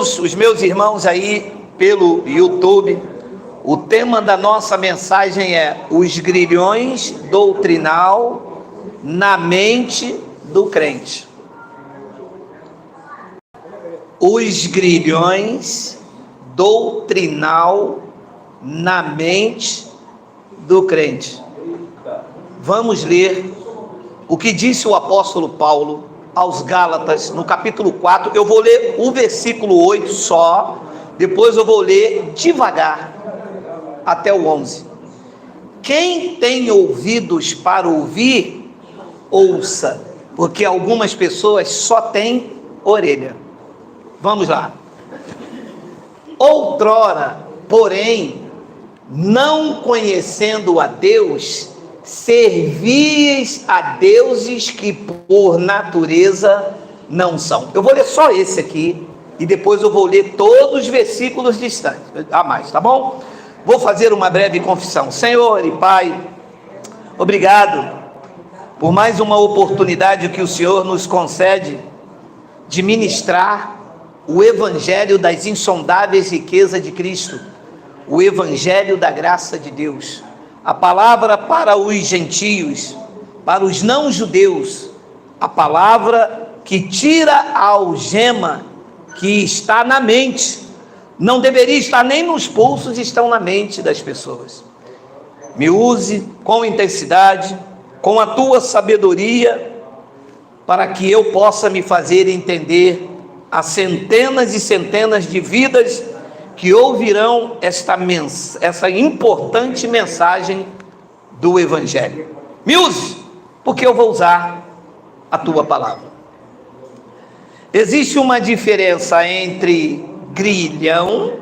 todos os meus irmãos aí pelo YouTube. O tema da nossa mensagem é os grilhões doutrinal na mente do crente. Os grilhões doutrinal na mente do crente. Vamos ler o que disse o apóstolo Paulo aos Gálatas, no capítulo 4, eu vou ler o versículo 8 só, depois eu vou ler devagar, até o 11. Quem tem ouvidos para ouvir, ouça, porque algumas pessoas só têm orelha. Vamos lá. Outrora, porém, não conhecendo a Deus, servíeis a deuses que por natureza não são. Eu vou ler só esse aqui e depois eu vou ler todos os versículos distantes a mais, tá bom? Vou fazer uma breve confissão. Senhor e Pai, obrigado por mais uma oportunidade que o Senhor nos concede de ministrar o evangelho das insondáveis riquezas de Cristo, o evangelho da graça de Deus. A palavra para os gentios, para os não-judeus, a palavra que tira a algema que está na mente, não deveria estar nem nos pulsos, estão na mente das pessoas. Me use com intensidade, com a tua sabedoria, para que eu possa me fazer entender a centenas e centenas de vidas que ouvirão essa importante mensagem do Evangelho. Me use, porque eu vou usar a tua palavra. Existe uma diferença entre grilhão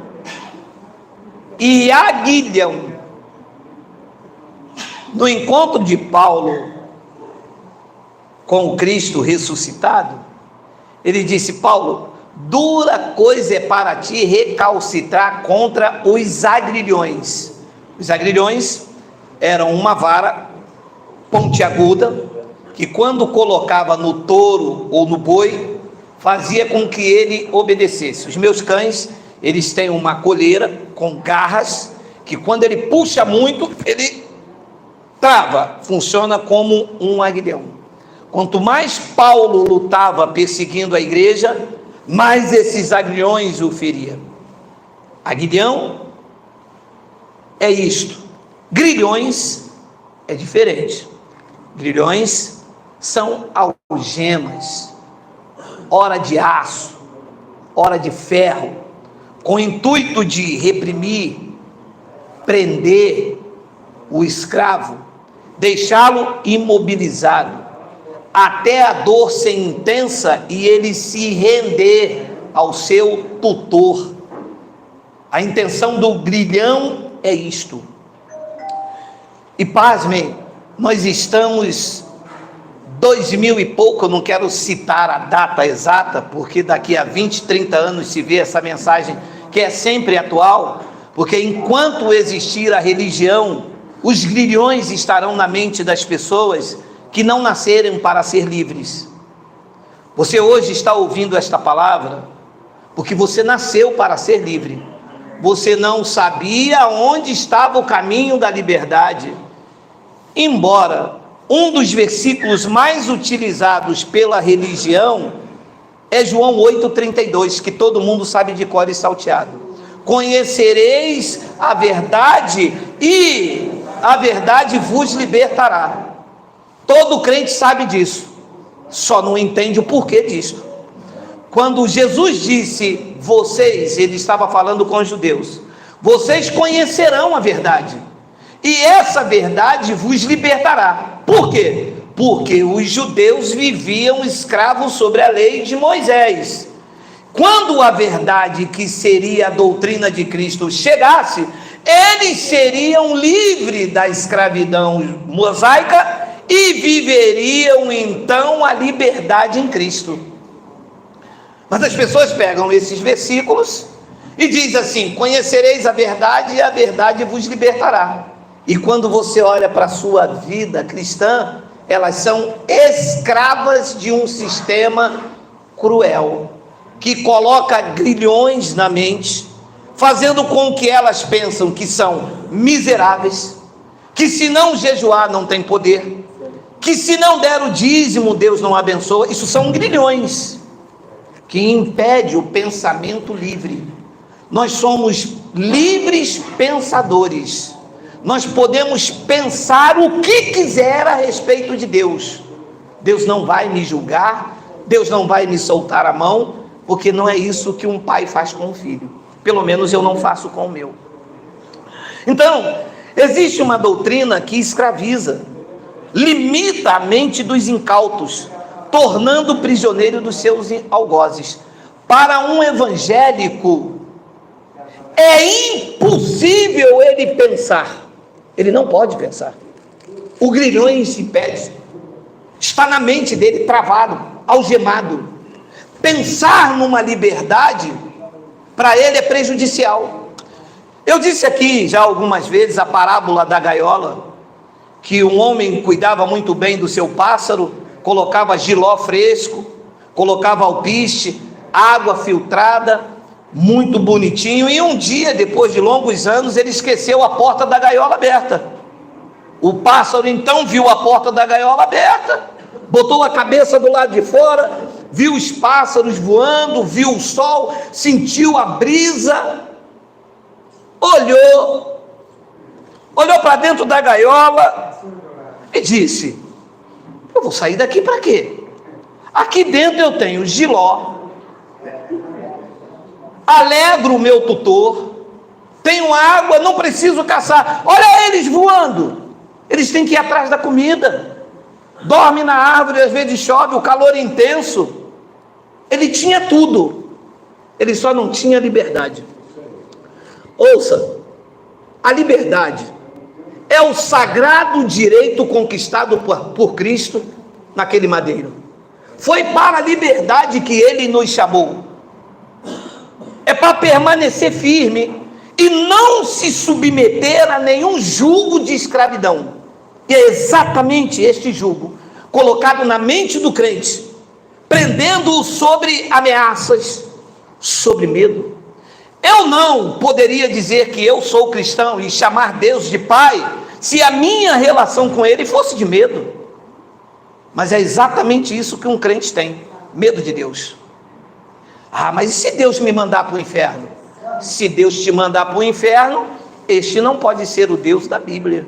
e aguilhão. No encontro de Paulo com o Cristo ressuscitado, ele disse: Paulo, dura coisa é para ti recalcitrar contra os agrilhões. Os agrilhões eram uma vara pontiaguda, que quando colocava no touro ou no boi, fazia com que ele obedecesse. Os meus cães, eles têm uma coleira com garras, que quando ele puxa muito, ele trava, funciona como um aguilhão. Quanto mais Paulo lutava perseguindo a igreja, mais esses agrilhões o feriam. Aguilhão é isto. Grilhões é diferente. Grilhões são algemas, ora de aço, ora de ferro, com o intuito de reprimir, prender o escravo, deixá-lo imobilizado, até a dor ser intensa e ele se render ao seu tutor. A intenção do grilhão é isto. E pasmem, nós estamos 2000 e pouco, eu não quero citar a data exata, porque daqui a 20, 30 anos se vê essa mensagem que é sempre atual, porque enquanto existir a religião, os grilhões estarão na mente das pessoas que não nasceram para ser livres. Você hoje está ouvindo esta palavra porque você nasceu para ser livre. Você não sabia onde estava o caminho da liberdade. Embora um dos versículos mais utilizados pela religião é João 8,32, que todo mundo sabe de cor e salteado. Conhecereis a verdade e a verdade vos libertará. Todo crente sabe disso, só não entende o porquê disso. Quando Jesus disse, vocês, ele estava falando com os judeus, vocês conhecerão a verdade, e essa verdade vos libertará. Por quê? Porque os judeus viviam escravos sobre a lei de Moisés. Quando a verdade, que seria a doutrina de Cristo, chegasse, eles seriam livres da escravidão mosaica e viveriam então a liberdade em Cristo. Mas as pessoas pegam esses versículos e diz assim: conhecereis a verdade e a verdade vos libertará. E quando você olha para a sua vida cristã, elas são escravas de um sistema cruel. que coloca grilhões na mente, fazendo com que elas pensam que são miseráveis, que se não jejuar não tem poder, que se não der o dízimo Deus não abençoa. Isso são grilhões que impede o pensamento livre. Nós somos livres pensadores. Nós podemos pensar o que quiser a respeito de Deus. Deus não vai me julgar, Deus não vai me soltar a mão, porque não é isso que um pai faz com o filho. Pelo menos eu não faço com o meu. Então, existe uma doutrina que escraviza, limita a mente dos incautos, tornando prisioneiro dos seus algozes. Para um evangélico, é impossível ele pensar. Ele não pode pensar. O grilhões impede. Está na mente dele travado, algemado. Pensar numa liberdade, para ele é prejudicial. Eu disse aqui já algumas vezes a parábola da gaiola, que um homem cuidava muito bem do seu pássaro, colocava jiló fresco, colocava alpiste, água filtrada, muito bonitinho, e um dia, depois de longos anos, ele esqueceu a porta da gaiola aberta. O pássaro então viu a porta da gaiola aberta, botou a cabeça do lado de fora, viu os pássaros voando, viu o sol, sentiu a brisa, olhou para dentro da gaiola e disse: eu vou sair daqui para quê? Aqui dentro eu tenho jiló, alegro o meu tutor, tenho água, não preciso caçar. Olha eles voando, eles têm que ir atrás da comida, dorme na árvore, às vezes chove, o calor é intenso. Ele tinha tudo, ele só não tinha liberdade. Ouça, a liberdade é o sagrado direito conquistado por Cristo naquele madeiro. Foi para a liberdade que ele nos chamou. É para permanecer firme e não se submeter a nenhum jugo de escravidão. E é exatamente este jugo colocado na mente do crente, prendendo-o sobre ameaças, sobre medo. Eu não poderia dizer que eu sou cristão e chamar Deus de Pai, se a minha relação com Ele fosse de medo. Mas é exatamente isso que um crente tem, medo de Deus. Ah, mas e se Deus me mandar para o inferno? Se Deus te mandar para o inferno, este não pode ser o Deus da Bíblia.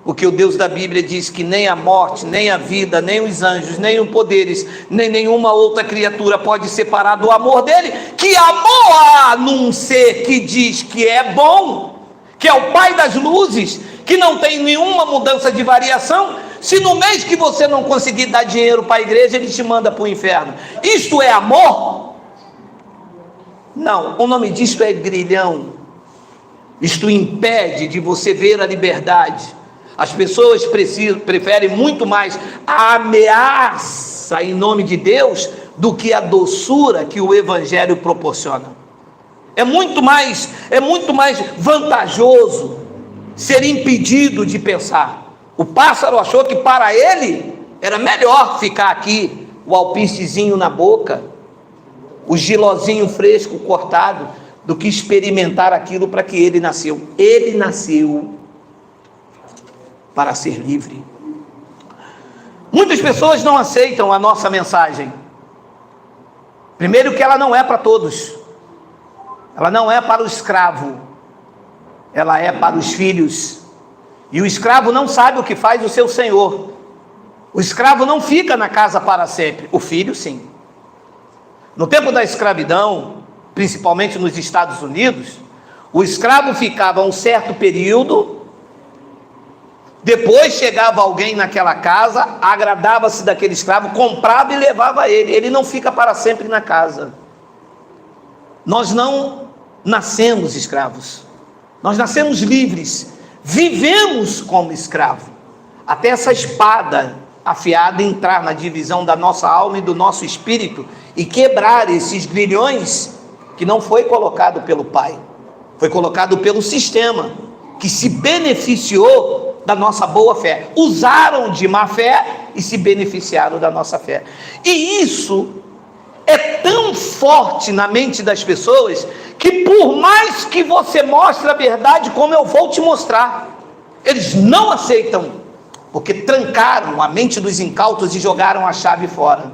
Porque o Deus da Bíblia diz que nem a morte, nem a vida, nem os anjos, nem os poderes, nem nenhuma outra criatura pode separar do amor dele. Que amor há num ser que diz que é bom, que é o Pai das luzes, que não tem nenhuma mudança de variação, se no mês que você não conseguir dar dinheiro para a igreja, ele te manda para o inferno? Isto é amor? Não, o nome disto é grilhão. Isto impede de você ver a liberdade. As pessoas preferem muito mais a ameaça em nome de Deus do que a doçura que o Evangelho proporciona. É muito mais vantajoso ser impedido de pensar. O pássaro achou que para ele era melhor ficar aqui, o alpistezinho na boca, o gilozinho fresco cortado, do que experimentar aquilo para que ele nasceu. Ele nasceu para ser livre. Muitas pessoas não aceitam a nossa mensagem. Primeiro que ela não é para todos. Ela não é para o escravo. Ela é para os filhos. E o escravo não sabe o que faz o seu senhor. O escravo não fica na casa para sempre. O filho, sim. No tempo da escravidão, principalmente nos Estados Unidos, o escravo ficava um certo período. Depois chegava alguém naquela casa, agradava-se daquele escravo, comprava e levava ele. Ele não fica para sempre na casa. Nós não nascemos escravos. Nós nascemos livres. Vivemos como escravo. Até essa espada afiada entrar na divisão da nossa alma e do nosso espírito e quebrar esses grilhões que não foi colocado pelo Pai. Foi colocado pelo sistema que se beneficiou da nossa boa fé, usaram de má fé e se beneficiaram da nossa fé. E isso é tão forte na mente das pessoas, que por mais que você mostre a verdade, como eu vou te mostrar, eles não aceitam, porque trancaram a mente dos incautos e jogaram a chave fora,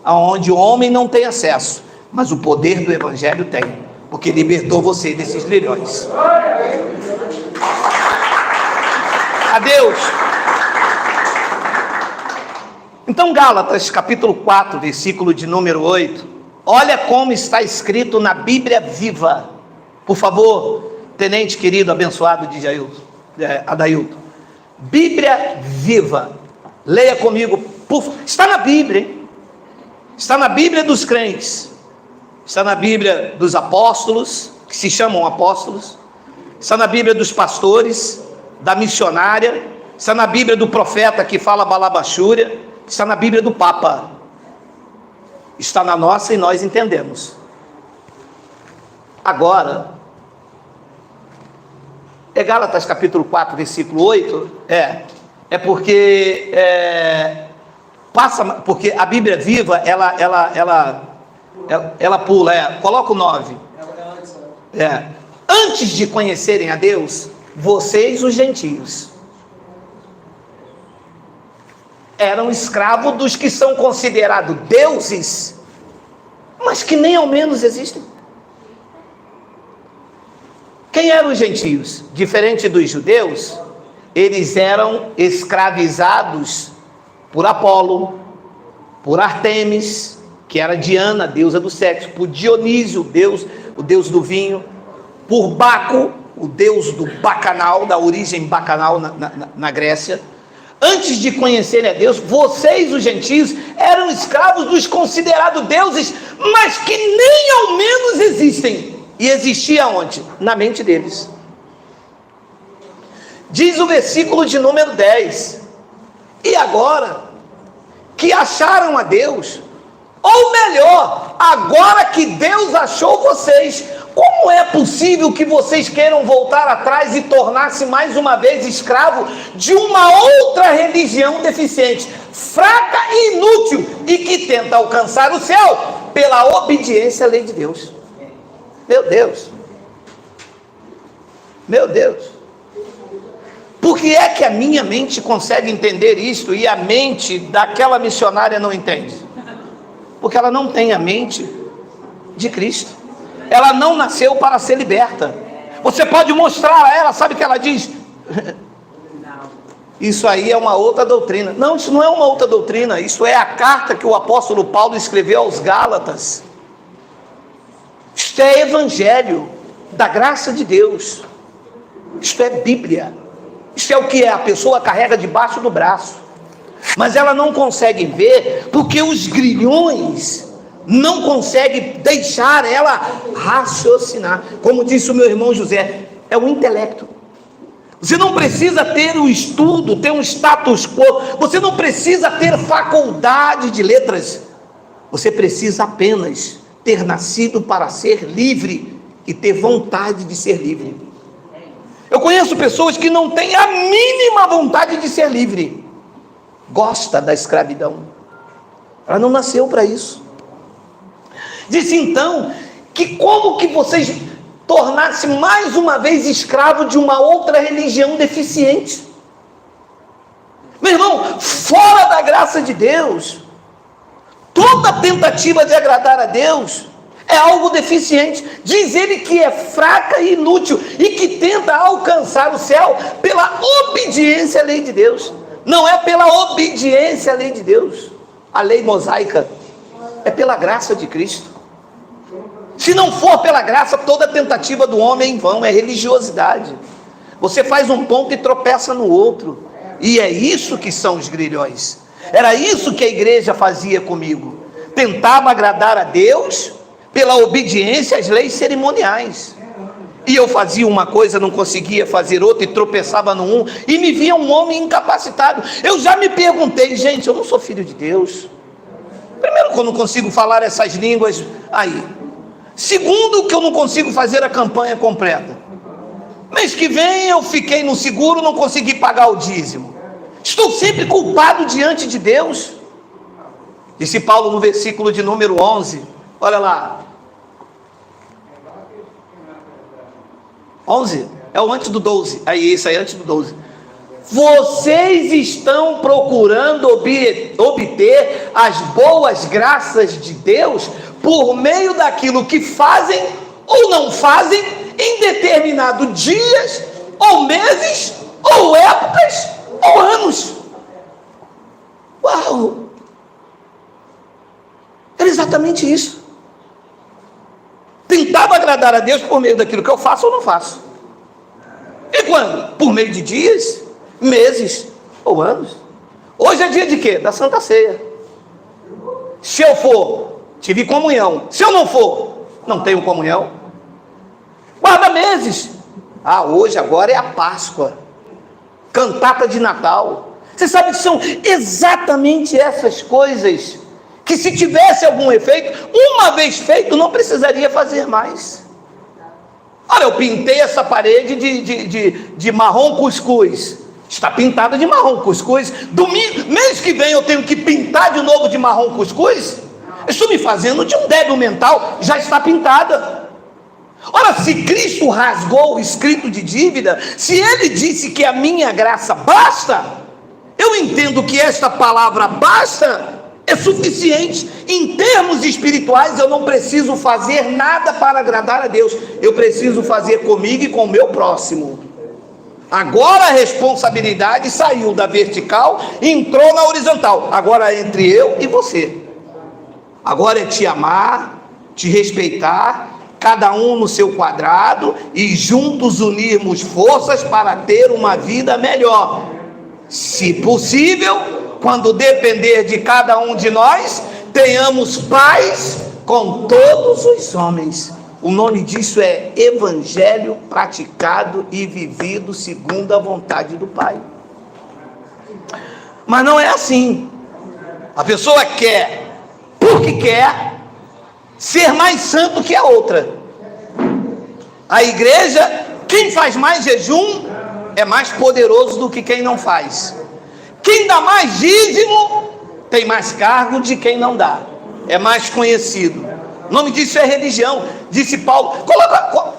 aonde o homem não tem acesso, mas o poder do evangelho tem, porque libertou você desses grilhões. Adeus. Então, Gálatas, capítulo 4, versículo de número 8. Olha como está escrito na Bíblia Viva. Por favor, tenente querido, abençoado de Adailton. Bíblia Viva. Leia comigo. Está na Bíblia, hein? Está na Bíblia dos crentes. Está na Bíblia dos apóstolos, que se chamam apóstolos. Está na Bíblia dos pastores, da missionária. Está na Bíblia do profeta que fala balabachúria. Está na Bíblia do Papa. Está na nossa e nós entendemos. Agora, é Gálatas capítulo 4, versículo 8? Porque a Bíblia Viva, ela pula, coloca o 9. Antes de conhecerem a Deus, vocês, os gentios, eram escravos dos que são considerados deuses, mas que nem ao menos existem. Quem eram os gentios? Diferente dos judeus, eles eram escravizados por Apolo, por Artemis, que era Diana, deusa do sexo, por Dionísio, o deus do vinho, por Baco, o deus do bacanal, da origem bacanal na Grécia. Antes de conhecerem a Deus, vocês, os gentios, eram escravos dos considerados deuses, mas que nem ao menos existem. E existia onde? Na mente deles. Diz o versículo de número 10. E agora que acharam a Deus, ou melhor, agora que Deus achou vocês, como é possível que vocês queiram voltar atrás e tornar-se mais uma vez escravo de uma outra religião deficiente, fraca e inútil, e que tenta alcançar o céu pela obediência à lei de Deus? Meu Deus, meu Deus, por que é que a minha mente consegue entender isto e a mente daquela missionária não entende? Porque ela não tem a mente de Cristo. Ela não nasceu para ser liberta. Você pode mostrar a ela, sabe o que ela diz? Isso aí é uma outra doutrina. Não, isso não é uma outra doutrina. Isso é a carta que o apóstolo Paulo escreveu aos Gálatas. Isto é evangelho da graça de Deus. Isto é Bíblia. Isto é o que a pessoa carrega debaixo do braço. Mas ela não consegue ver, porque os grilhões não conseguem deixar ela raciocinar. Como disse o meu irmão José, é o intelecto. Você não precisa ter o estudo, ter um status quo, você não precisa ter faculdade de letras, você precisa apenas ter nascido para ser livre e ter vontade de ser livre. Eu conheço pessoas que não têm a mínima vontade de ser livre, gosta da escravidão, ela não nasceu para isso. Disse então, que como que vocês tornasse mais uma vez escravo de uma outra religião deficiente? Meu irmão, fora da graça de Deus, toda tentativa de agradar a Deus é algo deficiente. Diz ele que é fraca e inútil e que tenta alcançar o céu pela obediência à lei de Deus. Não é pela obediência à lei de Deus, a lei mosaica, é pela graça de Cristo. Se não for pela graça, toda tentativa do homem é em vão, é religiosidade. Você faz um ponto e tropeça no outro. E é isso que são os grilhões. Era isso que a igreja fazia comigo. Tentava agradar a Deus pela obediência às leis cerimoniais. E eu fazia uma coisa, não conseguia fazer outra, e tropeçava no um, e me via um homem incapacitado. Eu já me perguntei, gente, eu não sou filho de Deus. Primeiro, que eu não consigo falar essas línguas aí. Segundo, que eu não consigo fazer a campanha completa. Mês que vem eu fiquei no seguro, não consegui pagar o dízimo. Estou sempre culpado diante de Deus. Disse Paulo no versículo de número 11, olha lá. 11, é o antes do 12, aí isso aí antes do 12. Vocês estão procurando obter as boas graças de Deus por meio daquilo que fazem ou não fazem em determinados dias, ou meses, ou épocas, ou anos. Uau! Era exatamente isso. Tentava agradar a Deus por meio daquilo que eu faço ou não faço. E quando? Por meio de dias, meses ou anos. Hoje é dia de quê? Da Santa Ceia. Se eu for, tive comunhão. Se eu não for, não tenho comunhão. Guarda meses. Hoje agora é a Páscoa. Cantata de Natal. Você sabe que são exatamente essas coisas que, se tivesse algum efeito, uma vez feito, não precisaria fazer mais. Olha, eu pintei essa parede de marrom cuscuz. Está pintada de marrom cuscuz. Domingo, mês que vem eu tenho que pintar de novo de marrom cuscuz? Estou me fazendo de um débil mental. Já está pintada. Ora, se Cristo rasgou o escrito de dívida, se Ele disse que a minha graça basta, eu entendo que esta palavra basta é suficiente. Em termos espirituais, eu não preciso fazer nada para agradar a Deus. Eu preciso fazer comigo e com o meu próximo. Agora a responsabilidade saiu da vertical e entrou na horizontal. Agora é entre eu e você. Agora é te amar, te respeitar, cada um no seu quadrado, e juntos unirmos forças para ter uma vida melhor. Se possível, quando depender de cada um de nós, tenhamos paz com todos os homens. O nome disso é evangelho praticado e vivido segundo a vontade do Pai. Mas não é assim. A pessoa quer, porque quer, ser mais santo que a outra. A igreja, quem faz mais jejum é mais poderoso do que quem não faz. Quem dá mais dízimo tem mais cargo de quem não dá, é mais conhecido. O nome disso é religião. Disse Paulo.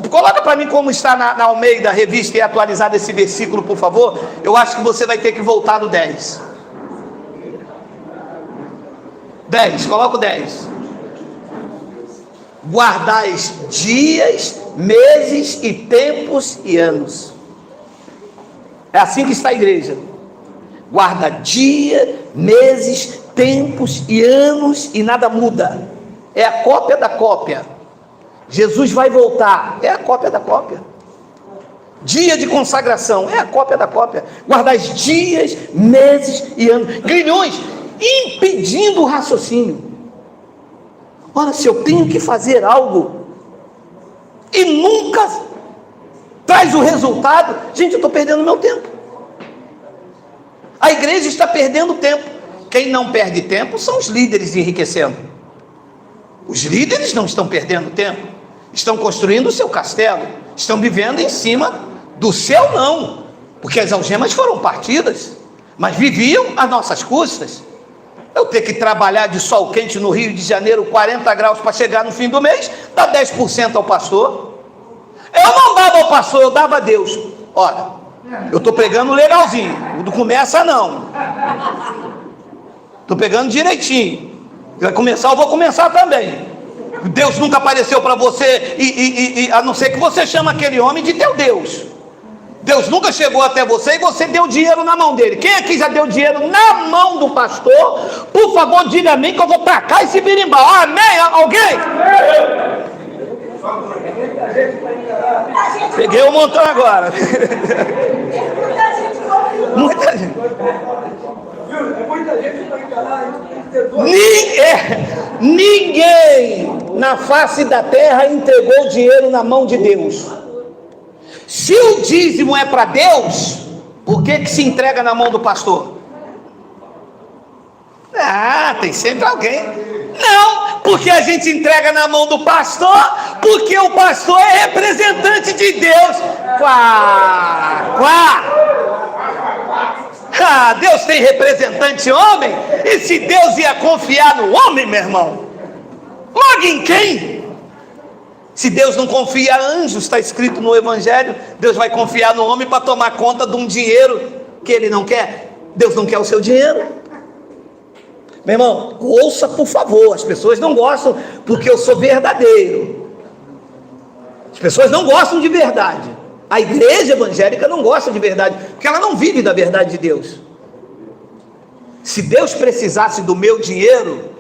Coloca para mim como está na Almeida Revista e atualizada esse versículo, por favor. Eu acho que você vai ter que voltar no 10. 10, coloca o 10. Guardais dias, meses e tempos e anos. É assim que está a igreja. Guarda dia, meses, tempos e anos, e nada muda. É a cópia da cópia. Jesus vai voltar, é a cópia da cópia. Dia de consagração, é a cópia da cópia. Guardais dias, meses e anos. Grilhões, impedindo o raciocínio. Ora, se eu tenho que fazer algo e nunca traz o resultado, gente, eu estou perdendo meu tempo. A igreja está perdendo tempo. Quem não perde tempo são os líderes enriquecendo. Os líderes não estão perdendo tempo, estão construindo o seu castelo, estão vivendo em cima do céu, não, porque as algemas foram partidas, mas viviam às nossas custas. Eu ter que trabalhar de sol quente no Rio de Janeiro, 40 graus, para chegar no fim do mês, dá 10% ao pastor. Eu não dava ao pastor, eu dava a Deus. Olha, eu estou pegando legalzinho, não começa não, estou pegando direitinho. Vai começar, eu vou começar também. Deus nunca apareceu para você, a não ser que você chame aquele homem de teu Deus. Deus nunca chegou até você e você deu dinheiro na mão dele. Quem aqui já deu dinheiro na mão do pastor? Por favor, diga amém, que eu vou para cá e se birimbau. Amém? Alguém? Peguei um montão agora. Muita gente. Muita gente para encarar. Ninguém na face da terra entregou dinheiro na mão de Deus. Se o dízimo é para Deus, por que se entrega na mão do pastor? Tem sempre alguém. Não, porque a gente entrega na mão do pastor, porque o pastor é representante de Deus. Ah, Deus tem representante homem? E se Deus ia confiar no homem, meu irmão? Logo em quem? Se Deus não confia a anjos, está escrito no Evangelho, Deus vai confiar no homem para tomar conta de um dinheiro que ele não quer. Deus não quer o seu dinheiro. Meu irmão, ouça por favor, as pessoas não gostam porque eu sou verdadeiro. As pessoas não gostam de verdade. A igreja evangélica não gosta de verdade, porque ela não vive da verdade de Deus. Se Deus precisasse do meu dinheiro,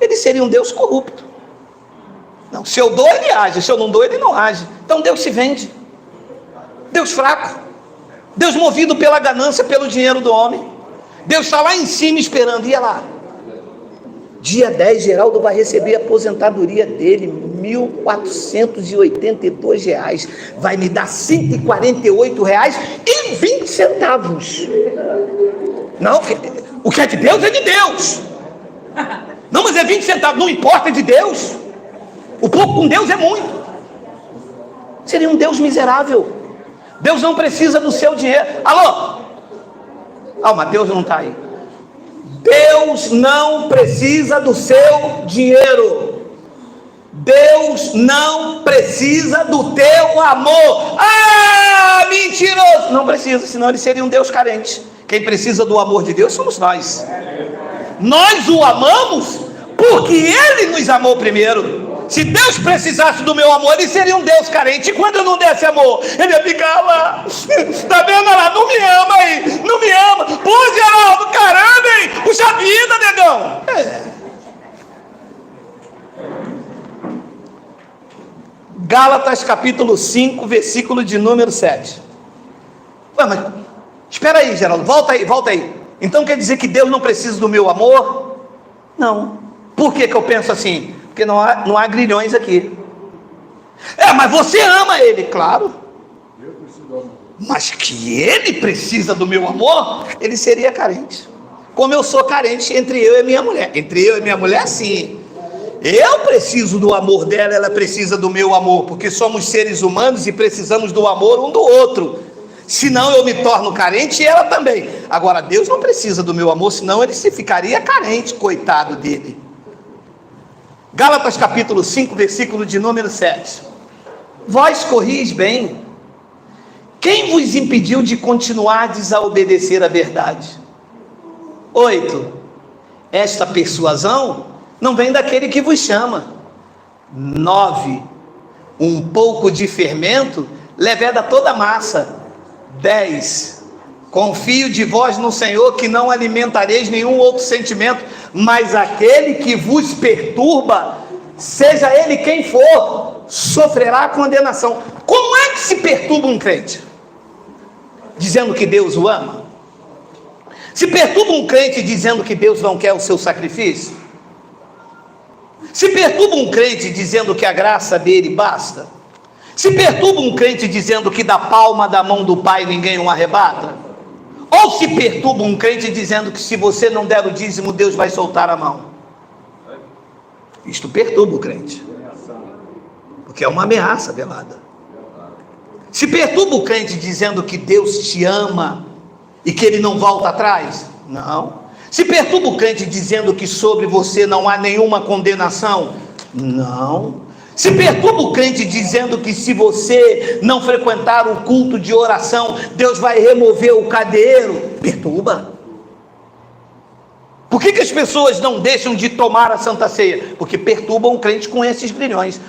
ele seria um Deus corrupto. Não, se eu dou, ele age, se eu não dou, ele não age. Então Deus se vende. Deus fraco. Deus movido pela ganância, pelo dinheiro do homem. Deus está lá em cima esperando, ia lá. Dia 10, Geraldo vai receber a aposentadoria dele, R$ 1.482. Vai me dar R$ 148,20. Não, o que é de Deus é de Deus. Não, mas é 20 centavos, não importa, é de Deus. O pouco com Deus é muito. Seria um Deus miserável. Deus não precisa do seu dinheiro. Alô? Ah, o Mateus não está aí. Deus não precisa do seu dinheiro. Deus não precisa do teu amor. Ah, mentiroso! Não precisa, senão ele seria um Deus carente. Quem precisa do amor de Deus somos nós. Nós o amamos porque ele nos amou primeiro. Se Deus precisasse do meu amor, ele seria um Deus carente. E quando eu não desse amor, ele ia ficar lá. Está vendo lá? Não me ama aí. Não me ama. Pô, Geraldo, caramba, hein? Puxa vida, negão. Gálatas capítulo 5, versículo de número 7. Ué, mas espera aí, Geraldo. Volta aí. Então quer dizer que Deus não precisa do meu amor? Não. Por que eu penso assim? Porque não há grilhões aqui. Mas você ama ele, claro. Mas que ele precisa do meu amor, ele seria carente. Como eu sou carente entre eu e minha mulher. Entre eu e minha mulher, sim. Eu preciso do amor dela, ela precisa do meu amor, porque somos seres humanos e precisamos do amor um do outro. Senão eu me torno carente e ela também. Agora, Deus não precisa do meu amor, senão ele se ficaria carente, coitado dele. Gálatas capítulo 5, versículo de número 7. Vós corris bem. Quem vos impediu de continuardes a obedecer a verdade? 8. Esta persuasão não vem daquele que vos chama. 9. Um pouco de fermento leveda toda a massa. 10. Confio de vós no Senhor, que não alimentareis nenhum outro sentimento, mas aquele que vos perturba, seja ele quem for, sofrerá condenação. Como é que se perturba um crente? Dizendo que Deus o ama? Se perturba um crente dizendo que Deus não quer o seu sacrifício? Se perturba um crente dizendo que a graça dele basta? Se perturba um crente dizendo que da palma da mão do Pai ninguém o arrebata? Ou se perturba um crente dizendo que se você não der o dízimo, Deus vai soltar a mão? Isto perturba o crente, porque é uma ameaça velada. Se perturba o crente dizendo que Deus te ama e que ele não volta atrás? Não. Se perturba o crente dizendo que sobre você não há nenhuma condenação? Não. Se perturba o crente dizendo que se você não frequentar o culto de oração, Deus vai remover o cadeiro? Perturba. Por que as pessoas não deixam de tomar a Santa Ceia? Porque perturbam o crente com esses grilhões.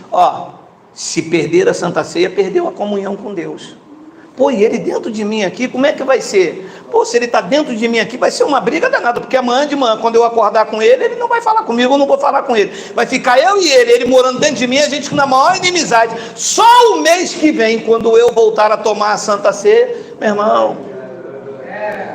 Se perder a Santa Ceia, perdeu a comunhão com Deus. Pô, e ele dentro de mim aqui, como é que vai ser? Pô, se ele está dentro de mim aqui, vai ser uma briga danada, porque amanhã de manhã, quando eu acordar com ele, ele não vai falar comigo, eu não vou falar com ele. Vai ficar eu e ele morando dentro de mim, a gente na maior inimizade. Só o mês que vem, quando eu voltar a tomar a Santa Ceia, meu irmão,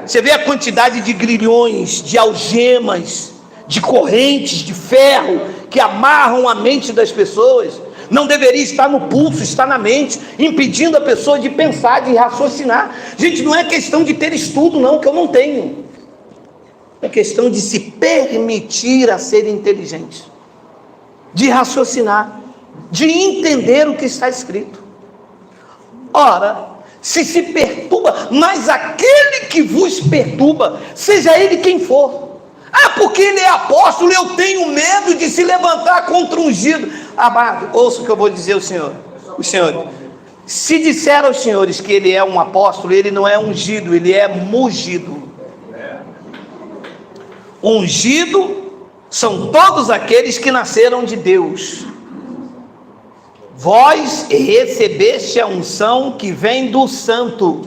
você vê a quantidade de grilhões, de algemas, de correntes de ferro, que amarram a mente das pessoas. Não deveria estar no pulso, está na mente, impedindo a pessoa de pensar, de raciocinar. Gente, não é questão de ter estudo não, que eu não tenho. É questão de se permitir a ser inteligente, de raciocinar, de entender o que está escrito. Ora, se perturba, mas aquele que vos perturba, seja ele quem for. Ah, porque ele é apóstolo, eu tenho medo de se levantar contra o ungido. Amado, ouça o que eu vou dizer ao senhor. O senhor, se disser aos senhores que ele é um apóstolo, ele não é ungido, ele é mungido. Ungido são todos aqueles que nasceram de Deus. Vós recebeste a unção que vem do Santo,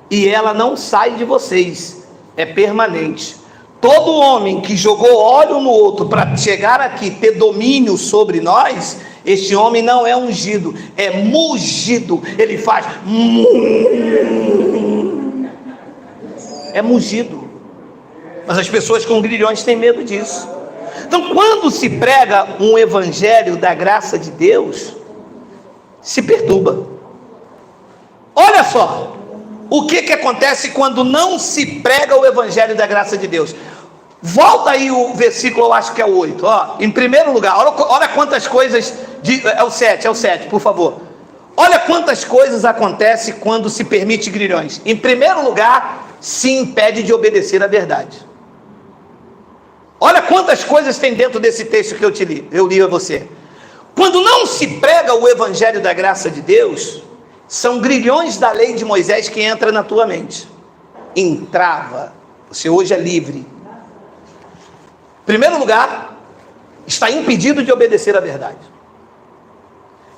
e ela não sai de vocês, é permanente. Todo homem que jogou óleo no outro para chegar aqui, ter domínio sobre nós, este homem não é ungido, é mungido. Ele faz é mungido. Mas as pessoas com grilhões têm medo disso. Então, quando se prega um evangelho da graça de Deus, se perturba. Olha só o que acontece quando não se prega o evangelho da graça de Deus. Volta aí o versículo, eu acho que é o 8. Ó, em primeiro lugar, olha quantas coisas. É o 7, por favor. Olha quantas coisas acontecem quando se permite grilhões. Em primeiro lugar, se impede de obedecer à verdade. Olha quantas coisas tem dentro desse texto que eu li a você. Quando não se prega o evangelho da graça de Deus, são grilhões da lei de Moisés que entram na tua mente. Entrava. Você hoje é livre. Em primeiro lugar, está impedido de obedecer à verdade.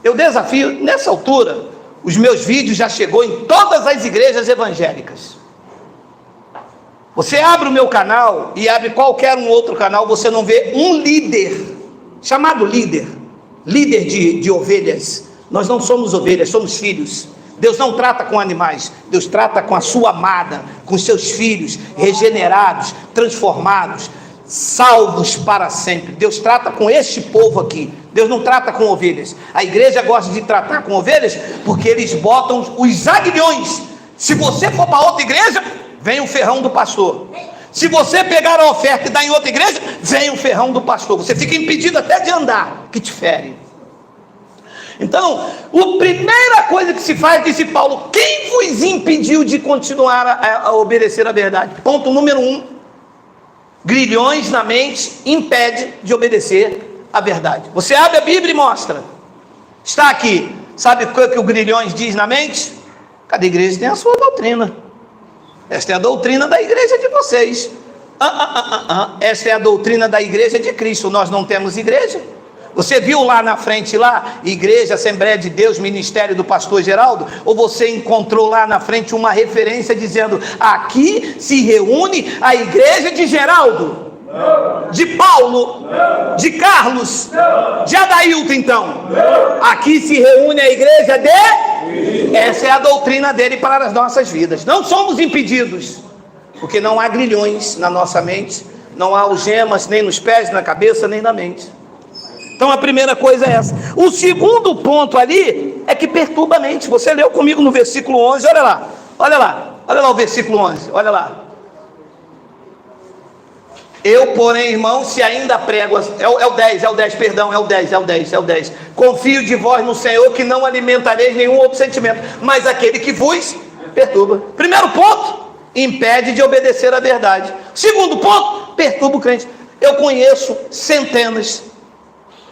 Eu desafio, nessa altura, os meus vídeos já chegou em todas as igrejas evangélicas. Você abre o meu canal e abre qualquer um outro canal, você não vê um líder, chamado líder de ovelhas. Nós não somos ovelhas, somos filhos. Deus não trata com animais, Deus trata com a sua amada, com seus filhos, regenerados, transformados, salvos para sempre. Deus trata com este povo aqui. Deus não trata com ovelhas. A igreja gosta de tratar com ovelhas porque eles botam os aguilhões. Se você for para outra igreja, vem o ferrão do pastor. Se você pegar a oferta e dar em outra igreja, vem o ferrão do pastor. Você fica impedido até de andar, que te fere. Então, a primeira coisa que se faz, disse Paulo, quem vos impediu de continuar a obedecer a verdade? Ponto número 1, grilhões na mente impede de obedecer a verdade. Você abre a Bíblia e mostra. Está aqui. Sabe o que o grilhões diz na mente? Cada igreja tem a sua doutrina. Esta é a doutrina da igreja de vocês. Esta é a doutrina da igreja de Cristo. Nós não temos igreja. Você viu lá na frente, lá, Igreja, Assembleia de Deus, Ministério do Pastor Geraldo? Ou você encontrou lá na frente uma referência dizendo, aqui se reúne a igreja de Geraldo? Não. De Paulo? Não. De Carlos? Não. De Adailton, então? Não. Aqui se reúne a igreja de... Essa é a doutrina dele para as nossas vidas. Não somos impedidos, porque não há grilhões na nossa mente, não há algemas nem nos pés, na cabeça, nem na mente. Então a primeira coisa é essa. O segundo ponto ali é que perturba a mente. Você leu comigo no versículo 11, olha lá o versículo 11, olha lá. Eu, porém, irmão, se ainda prego, é o 10. Confio de vós no Senhor, que não alimentareis nenhum outro sentimento, mas aquele que vos perturba. Primeiro ponto, impede de obedecer à verdade. Segundo ponto, perturba o crente. Eu conheço centenas,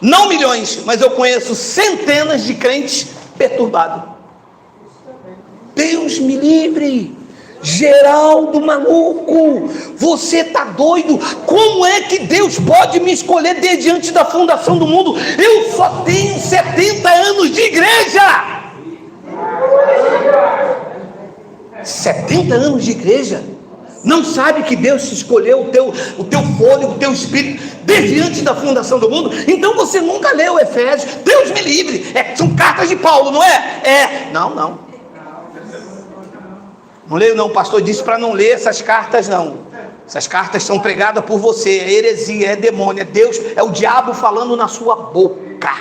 não milhões, mas eu conheço centenas de crentes perturbados. Deus me livre. Geraldo maluco, você está doido? Como é que Deus pode me escolher desde antes da fundação do mundo? Eu só tenho 70 anos de igreja. 70 anos de igreja? Não sabe que Deus te escolheu o teu fôlego, o teu espírito desde antes da fundação do mundo? Então você nunca leu Efésios. Deus me livre, são cartas de Paulo, não é? Não leio não, o pastor disse para não ler essas cartas não. Essas cartas são pregadas por você, é heresia, é demônio, é Deus, é o diabo falando na sua boca.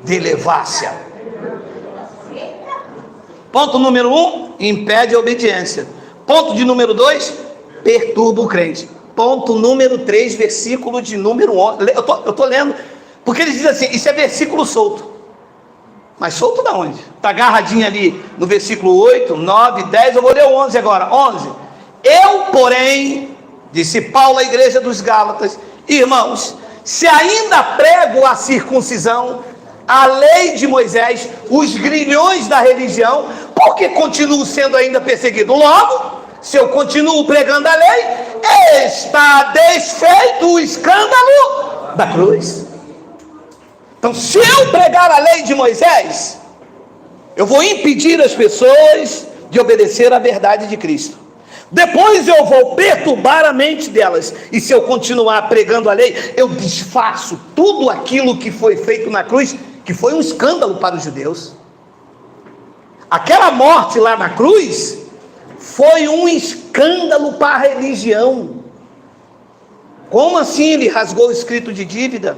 Delevácia. Ponto número 1, impede a obediência. Ponto de número 2, perturba o crente. Ponto número 3, versículo de número 11. Eu estou lendo, porque ele diz assim, isso é versículo solto. Mas solto da onde? Está agarradinho ali no versículo 8, 9, 10, eu vou ler o 11 agora. 11. Eu, porém, disse Paulo à igreja dos Gálatas, irmãos, se ainda prego a circuncisão, a lei de Moisés, os grilhões da religião, por que continuo sendo ainda perseguido? Logo, se eu continuo pregando a lei, está desfeito o escândalo da cruz. Então, se eu pregar a lei de Moisés, eu vou impedir as pessoas de obedecer à verdade de Cristo. Depois eu vou perturbar a mente delas. E se eu continuar pregando a lei, eu desfaço tudo aquilo que foi feito na cruz, que foi um escândalo para os judeus. Aquela morte lá na cruz foi um escândalo para a religião. Como assim ele rasgou o escrito de dívida?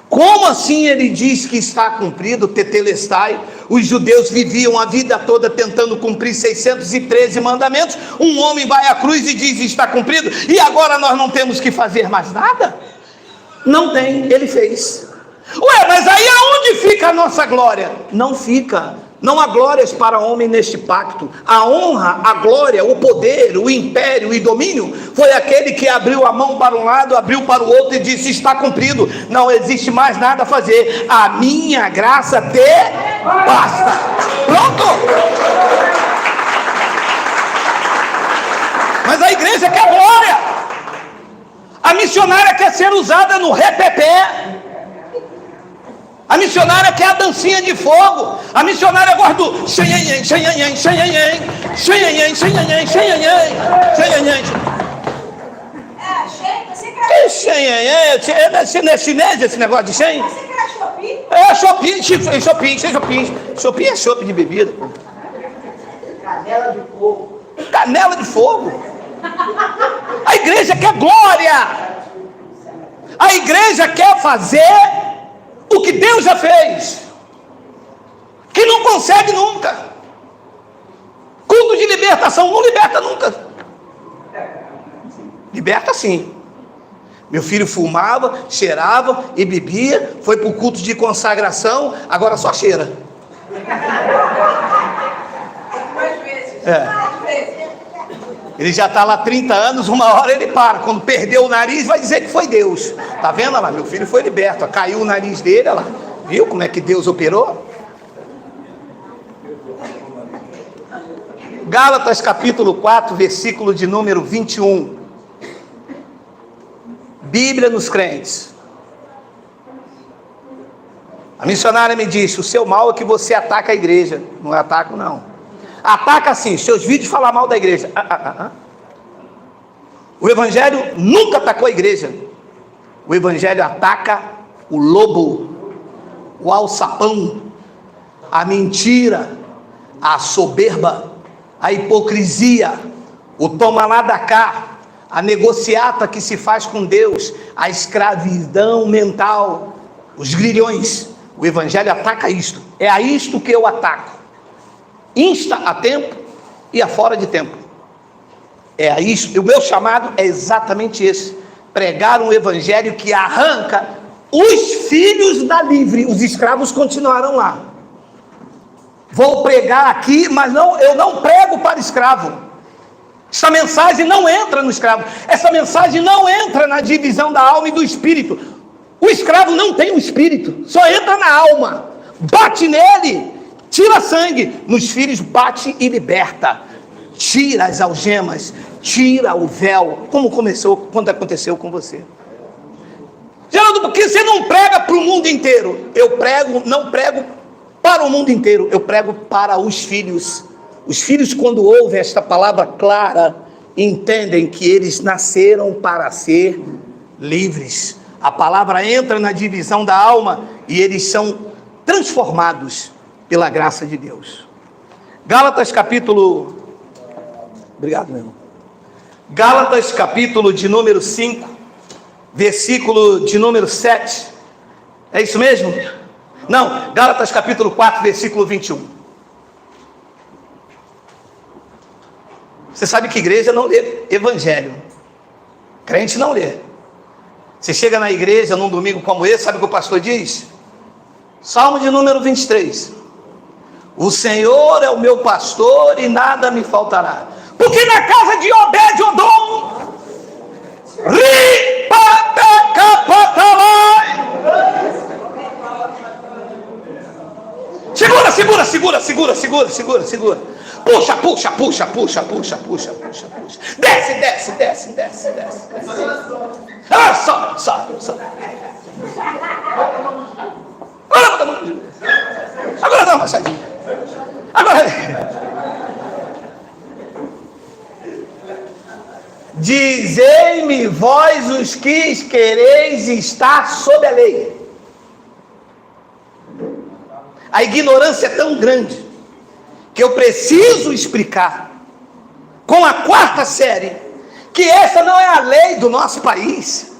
Como assim ele diz que está cumprido, tetelestai? Os judeus viviam a vida toda tentando cumprir 613 mandamentos. Um homem vai à cruz e diz: está cumprido, e agora nós não temos que fazer mais nada? Não tem, ele fez. Ué, mas aí aonde fica a nossa glória? Não fica. Não há glórias para homem neste pacto. A honra, a glória, o poder, o império e domínio foi aquele que abriu a mão para um lado, abriu para o outro e disse: está cumprido, não existe mais nada a fazer, a minha graça te basta. Pronto. Mas a igreja quer glória. A missionária quer ser usada no repepé. A missionária quer a dancinha de fogo. A missionária gosta do xenhenhen, xenhenhen, xenhenhen, xenhenhen, xenhenhen, xenhenhen, xenhenhen. Que xenhenhen? É chinês esse negócio de xen? Você quer Shopee? É Shopee. Shopee é chope de bebida. Canela de fogo. Canela de fogo. A igreja quer glória. A igreja quer fazer o que Deus já fez, que não consegue nunca. Culto de libertação não liberta nunca. Liberta sim. Meu filho fumava, cheirava e bebia, foi para o culto de consagração, agora só cheira. Ele já está lá 30 anos, uma hora ele para. Quando perdeu o nariz, vai dizer que foi Deus. Está vendo lá? Meu filho foi liberto. Caiu o nariz dele, olha lá. Viu como é que Deus operou? Gálatas capítulo 4, versículo de número 21. Bíblia nos crentes. A missionária me disse: o seu mal é que você ataca a igreja. Não é ataco, não. Ataca sim, seus vídeos falam mal da igreja. O evangelho nunca atacou a igreja. O evangelho ataca o lobo, o alçapão, a mentira, a soberba, a hipocrisia, o toma lá da cá, a negociata que se faz com Deus, a escravidão mental, os grilhões. O evangelho ataca isto. É a isto que eu ataco. Insta a tempo e a fora de tempo. É a isto. O meu chamado é exatamente esse: pregar um evangelho que arranca os filhos da livre. Os escravos continuaram lá. Vou pregar aqui, mas eu não prego para escravo. Essa mensagem não entra no escravo. Essa mensagem não entra na divisão da alma e do espírito. O escravo não tem um espírito, só entra na alma. Bate nele, tira sangue. Nos filhos bate e liberta. Tira as algemas, tira o véu. Como começou, quando aconteceu com você. Geraldo, porque você não prega para o mundo inteiro? Eu prego, não prego para o mundo inteiro, eu prego para os filhos. Os filhos, quando ouvem esta palavra clara, entendem que eles nasceram para ser livres. A palavra entra na divisão da alma e eles são transformados pela graça de Deus. Gálatas capítulo... Obrigado, meu irmão. Gálatas capítulo de número 5, versículo de número 7. É isso mesmo? Não, Gálatas capítulo 4, versículo 21. Você sabe que igreja não lê evangelho. Crente não lê. Você chega na igreja num domingo como esse, sabe o que o pastor diz? Salmo de número 23. O Senhor é o meu pastor e nada me faltará. Porque na casa de Obed-Odom, segura. Puxa. Desce. Ah, sobe. Agora dá uma baixadinha. Agora. Dizei-me vós os que quereis estar sob a lei. A ignorância é tão grande que eu preciso explicar com a quarta série que essa não é a lei do nosso país.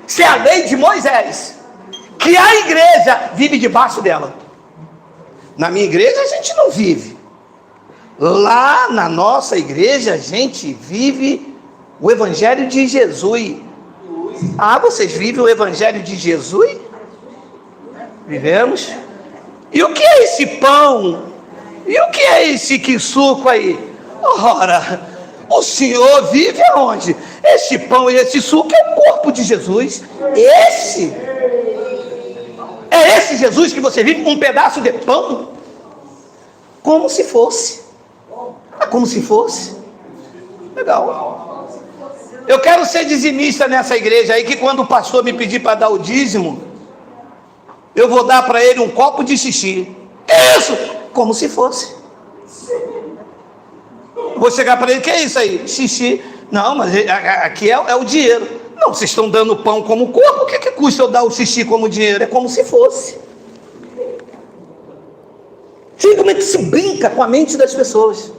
Isso é a lei de Moisés, que a igreja vive debaixo dela. Na minha igreja a gente não vive. Lá na nossa igreja a gente vive o Evangelho de Jesus. Ah, vocês vivem o Evangelho de Jesus? Vivemos. E o que é esse pão? E o que é esse suco aí? Ora, o Senhor vive aonde? Esse pão e esse suco é o corpo de Jesus. É esse Jesus que você vive, um pedaço de pão? Como se fosse. Como se fosse. Legal. Eu quero ser dizimista nessa igreja aí, que quando o pastor me pedir para dar o dízimo, eu vou dar para ele um copo de xixi. Isso! Como se fosse. Vou chegar para ele, que é isso aí? Xixi. Não, mas aqui é o dinheiro. Não, vocês estão dando pão como corpo, o que custa eu dar o xixi como dinheiro? É como se fosse. Sim, como é que se brinca com a mente das pessoas?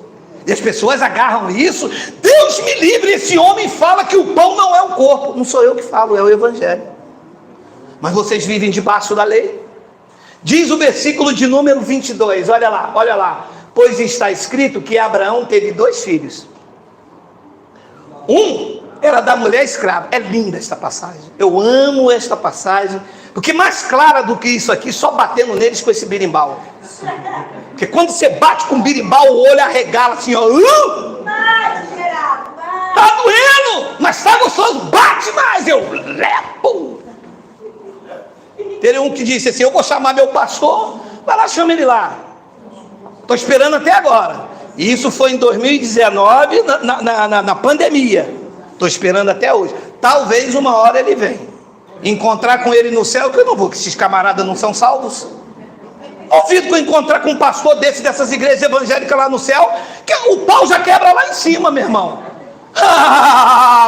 E as pessoas agarram isso. Deus me livre, esse homem fala que o pão não é o corpo. Não sou eu que falo, é o Evangelho. Mas vocês vivem debaixo da lei. Diz o versículo de número 22, olha lá. Pois está escrito que Abraão teve 2 filhos. Um era da mulher escrava. É linda esta passagem. Eu amo esta passagem. Porque mais clara do que isso aqui, só batendo neles com esse birimbau. Porque quando você bate com o birimbau, o olho arregala assim, ó. Tá doendo, mas tá gostoso. Bate mais, eu lepo. Teve um que disse assim, eu vou chamar meu pastor, vai lá, chama ele lá. Estou esperando até agora. E isso foi em 2019, na pandemia. Estou esperando até hoje. Talvez uma hora ele venha. Encontrar com ele no céu, que eu não vou, que esses camaradas não são salvos. Ouvido que eu encontrar com um pastor dessas igrejas evangélicas lá no céu, que o pau já quebra lá em cima, meu irmão.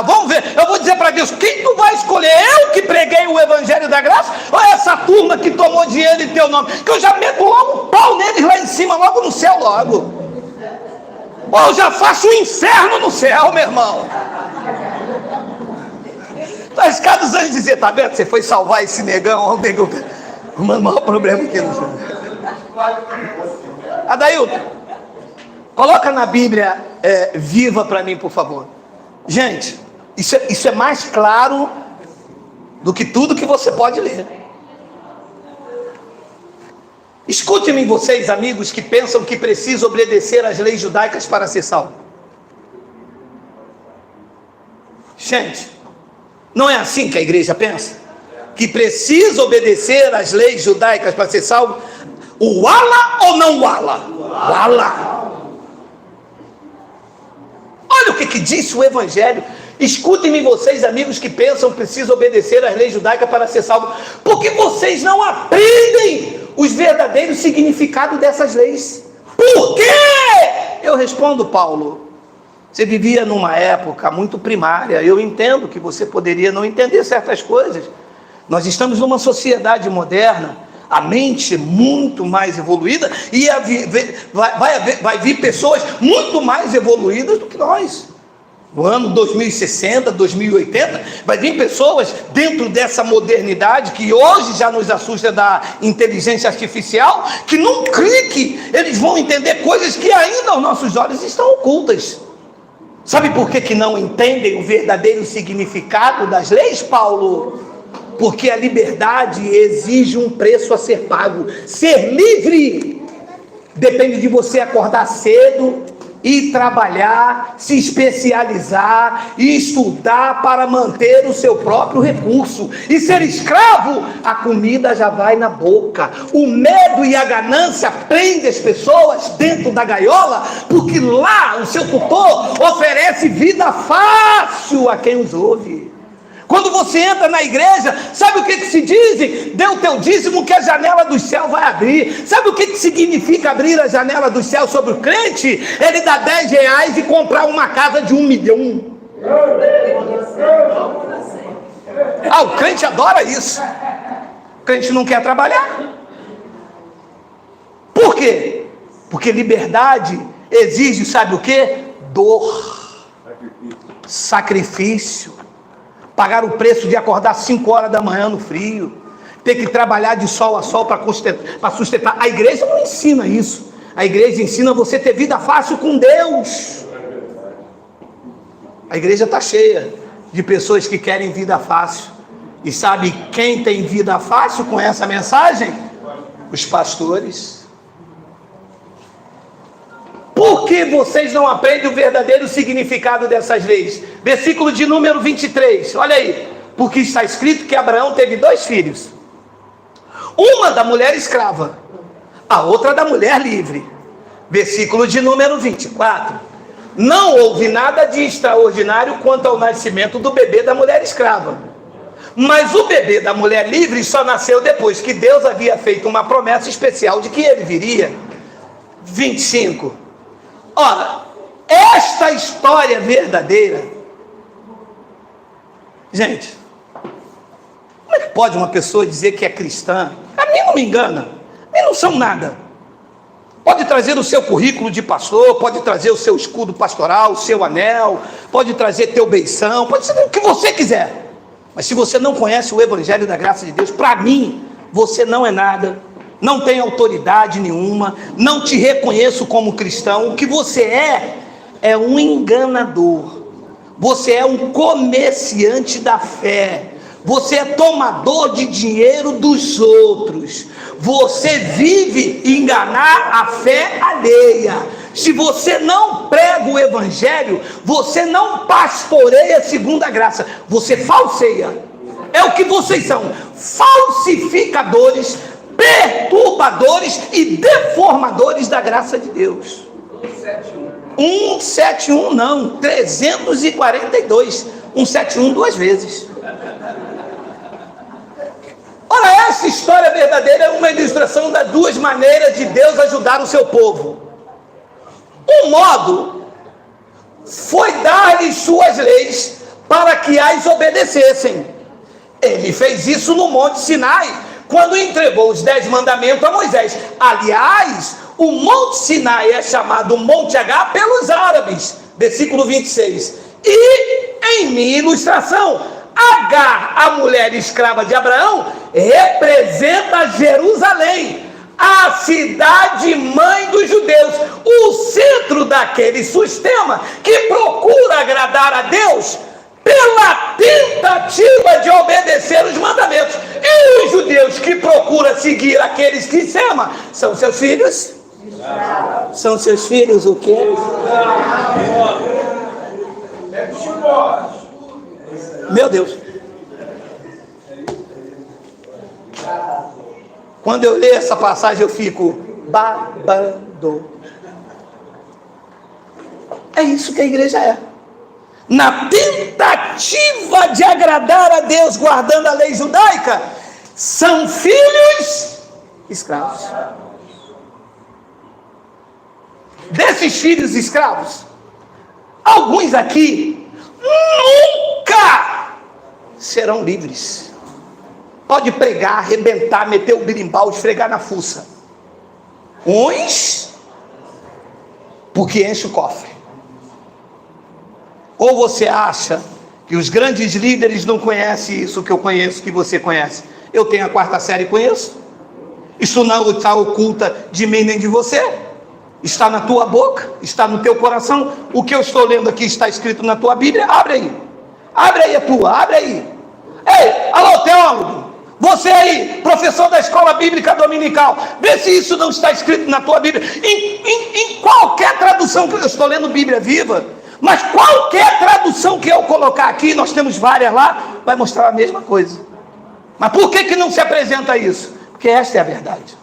Vamos ver, eu vou dizer para Deus, quem tu vai escolher? Eu que preguei o Evangelho da Graça, ou essa turma que tomou dinheiro em teu nome? Que eu já meto logo um pau neles lá em cima, logo no céu, logo. Ou eu já faço um inferno no céu, meu irmão. Tá arriscado os anjos dizer, tá vendo? Você foi salvar esse negão, o maior problema que não sei. Adailton, coloca na Bíblia viva para mim, por favor. Gente, isso é mais claro do que tudo que você pode ler. Escutem-me vocês, amigos, que pensam que precisam obedecer às leis judaicas para ser salvo. Gente, não é assim que a igreja pensa? Que precisa obedecer às leis judaicas para ser salvo? O wala ou não wala? Wala. Olha o que disse o Evangelho. Escutem-me vocês, amigos, que pensam que precisam obedecer às leis judaicas para ser salvo, porque vocês não aprendem os verdadeiros significados dessas leis. Por quê? Eu respondo, Paulo, você vivia numa época muito primária. Eu entendo que você poderia não entender certas coisas. Nós estamos numa sociedade moderna, a mente muito mais evoluída, e vai vir pessoas muito mais evoluídas do que nós. No ano 2060, 2080, vai vir pessoas dentro dessa modernidade que hoje já nos assusta, da inteligência artificial, que num clique eles vão entender coisas que ainda aos nossos olhos estão ocultas. Sabe por que não entendem o verdadeiro significado das leis, Paulo? Porque a liberdade exige um preço a ser pago. Ser livre Depende de você acordar cedo, ir trabalhar, se especializar e estudar para manter o seu próprio recurso. E ser escravo, a comida já vai na boca. O medo e a ganância prendem as pessoas dentro da gaiola, porque lá o seu tutor oferece vida fácil a quem os ouve. Quando você entra na igreja, sabe o que se diz? Dê o teu dízimo que a janela do céu vai abrir. Sabe o que significa abrir a janela do céu sobre o crente? Ele dá 10 reais e comprar uma casa de 1 milhão. Ah, o crente adora isso. O crente não quer trabalhar. Por quê? Porque liberdade exige, sabe o quê? Dor, sacrifício. Pagar o preço de acordar 5 horas da manhã no frio, ter que trabalhar de sol a sol para sustentar. A igreja não ensina isso. A igreja ensina você ter vida fácil com Deus. A igreja está cheia de pessoas que querem vida fácil. E sabe quem tem vida fácil com essa mensagem? Os pastores. Por que vocês não aprendem o verdadeiro significado dessas leis? Versículo de número 23, olha aí. Porque está escrito que Abraão teve 2 filhos. Uma da mulher escrava, a outra da mulher livre. Versículo de número 24. Não houve nada de extraordinário quanto ao nascimento do bebê da mulher escrava. Mas o bebê da mulher livre só nasceu depois que Deus havia feito uma promessa especial de que ele viria. 25. Ora, esta história verdadeira, gente, como é que pode uma pessoa dizer que é cristã? A mim não me engana, a mim não são nada. Pode trazer o seu currículo de pastor, pode trazer o seu escudo pastoral, o seu anel, pode trazer teu beição, pode ser o que você quiser. Mas se você não conhece o evangelho da graça de Deus, para mim, você não é nada. Não tem autoridade nenhuma, não te reconheço como cristão. O que você é um enganador, você é um comerciante da fé, você é tomador de dinheiro dos outros, você vive enganar a fé alheia. Se você não prega o evangelho, você não pastoreia segundo a graça, você falseia. É o que vocês são, falsificadores, perturbadores e deformadores da graça de Deus. 171 não, 342. 171 2 vezes. Ora, essa história verdadeira é uma ilustração das 2 maneiras de Deus ajudar o seu povo. Um modo foi dar-lhes suas leis para que as obedecessem. Ele fez isso no Monte Sinai, quando entregou os 10 mandamentos a Moisés. Aliás, o Monte Sinai é chamado Monte H pelos árabes. Versículo 26. E, em minha ilustração, Agar, a mulher escrava de Abraão, representa Jerusalém, a cidade mãe dos judeus, o centro daquele sistema que procura agradar a Deus pela tentativa de obedecer os mandamentos. E os judeus que procuram seguir aqueles que se amam, são seus filhos? São seus filhos o quê? Meu Deus. Quando eu leio essa passagem eu fico babando. É isso que a igreja é. Na tentativa de agradar a Deus, guardando a lei judaica, são filhos escravos. Desses filhos escravos, alguns aqui nunca serão livres. Pode pregar, arrebentar, meter o birimbau, esfregar na fuça. Uns, porque enche o cofre. Ou você acha que os grandes líderes não conhecem isso que eu conheço, que você conhece? Eu tenho a 4ª série e conheço. Isso não está oculta de mim nem de você. Está na tua boca, está no teu coração. O que eu estou lendo aqui está escrito na tua Bíblia. Abre aí. Abre aí a tua, abre aí. Ei, alô teólogo. Você aí, professor da escola bíblica dominical, vê se isso não está escrito na tua Bíblia. Em qualquer tradução, que eu estou lendo Bíblia Viva, mas qualquer tradução que eu colocar aqui, nós temos várias lá, vai mostrar a mesma coisa. Mas por que não se apresenta isso? Porque esta é a verdade.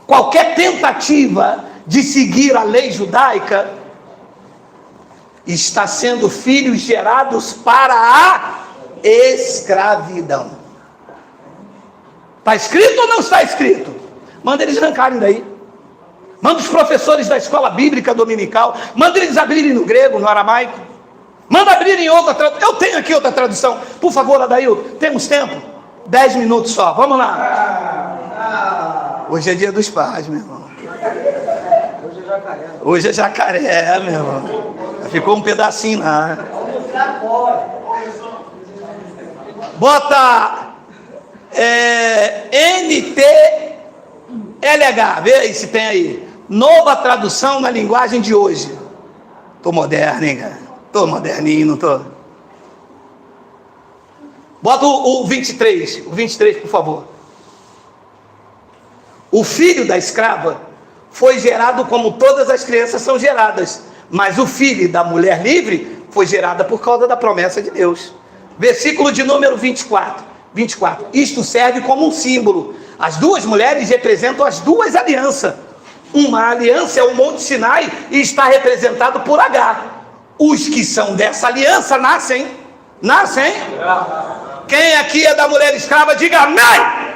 Qualquer tentativa de seguir a lei judaica está sendo filhos gerados para a escravidão. Está escrito ou não está escrito? Manda eles arrancarem daí. Manda os professores da escola bíblica dominical, manda eles abrirem no grego, no aramaico. Manda abrirem outra tradução. Eu tenho aqui outra tradução. Por favor, Adail, temos tempo? 10 minutos só, vamos lá. Hoje é dia dos pais, meu irmão. Hoje é jacaré. Hoje é jacaré, meu irmão. Ficou um pedacinho lá. Bota NTLH, vê aí se tem aí. Nova tradução na linguagem de hoje. Tô moderno, hein, cara? Tô moderninho, não tô? Bota o 23, por favor. O filho da escrava foi gerado como todas as crianças são geradas, mas o filho da mulher livre foi gerada por causa da promessa de Deus. Versículo de número 24. Isto serve como um símbolo. As duas mulheres representam as duas alianças. Uma aliança é o Monte Sinai e está representado por Agar. Os que são dessa aliança nascem. Quem aqui é da mulher escrava, diga amém.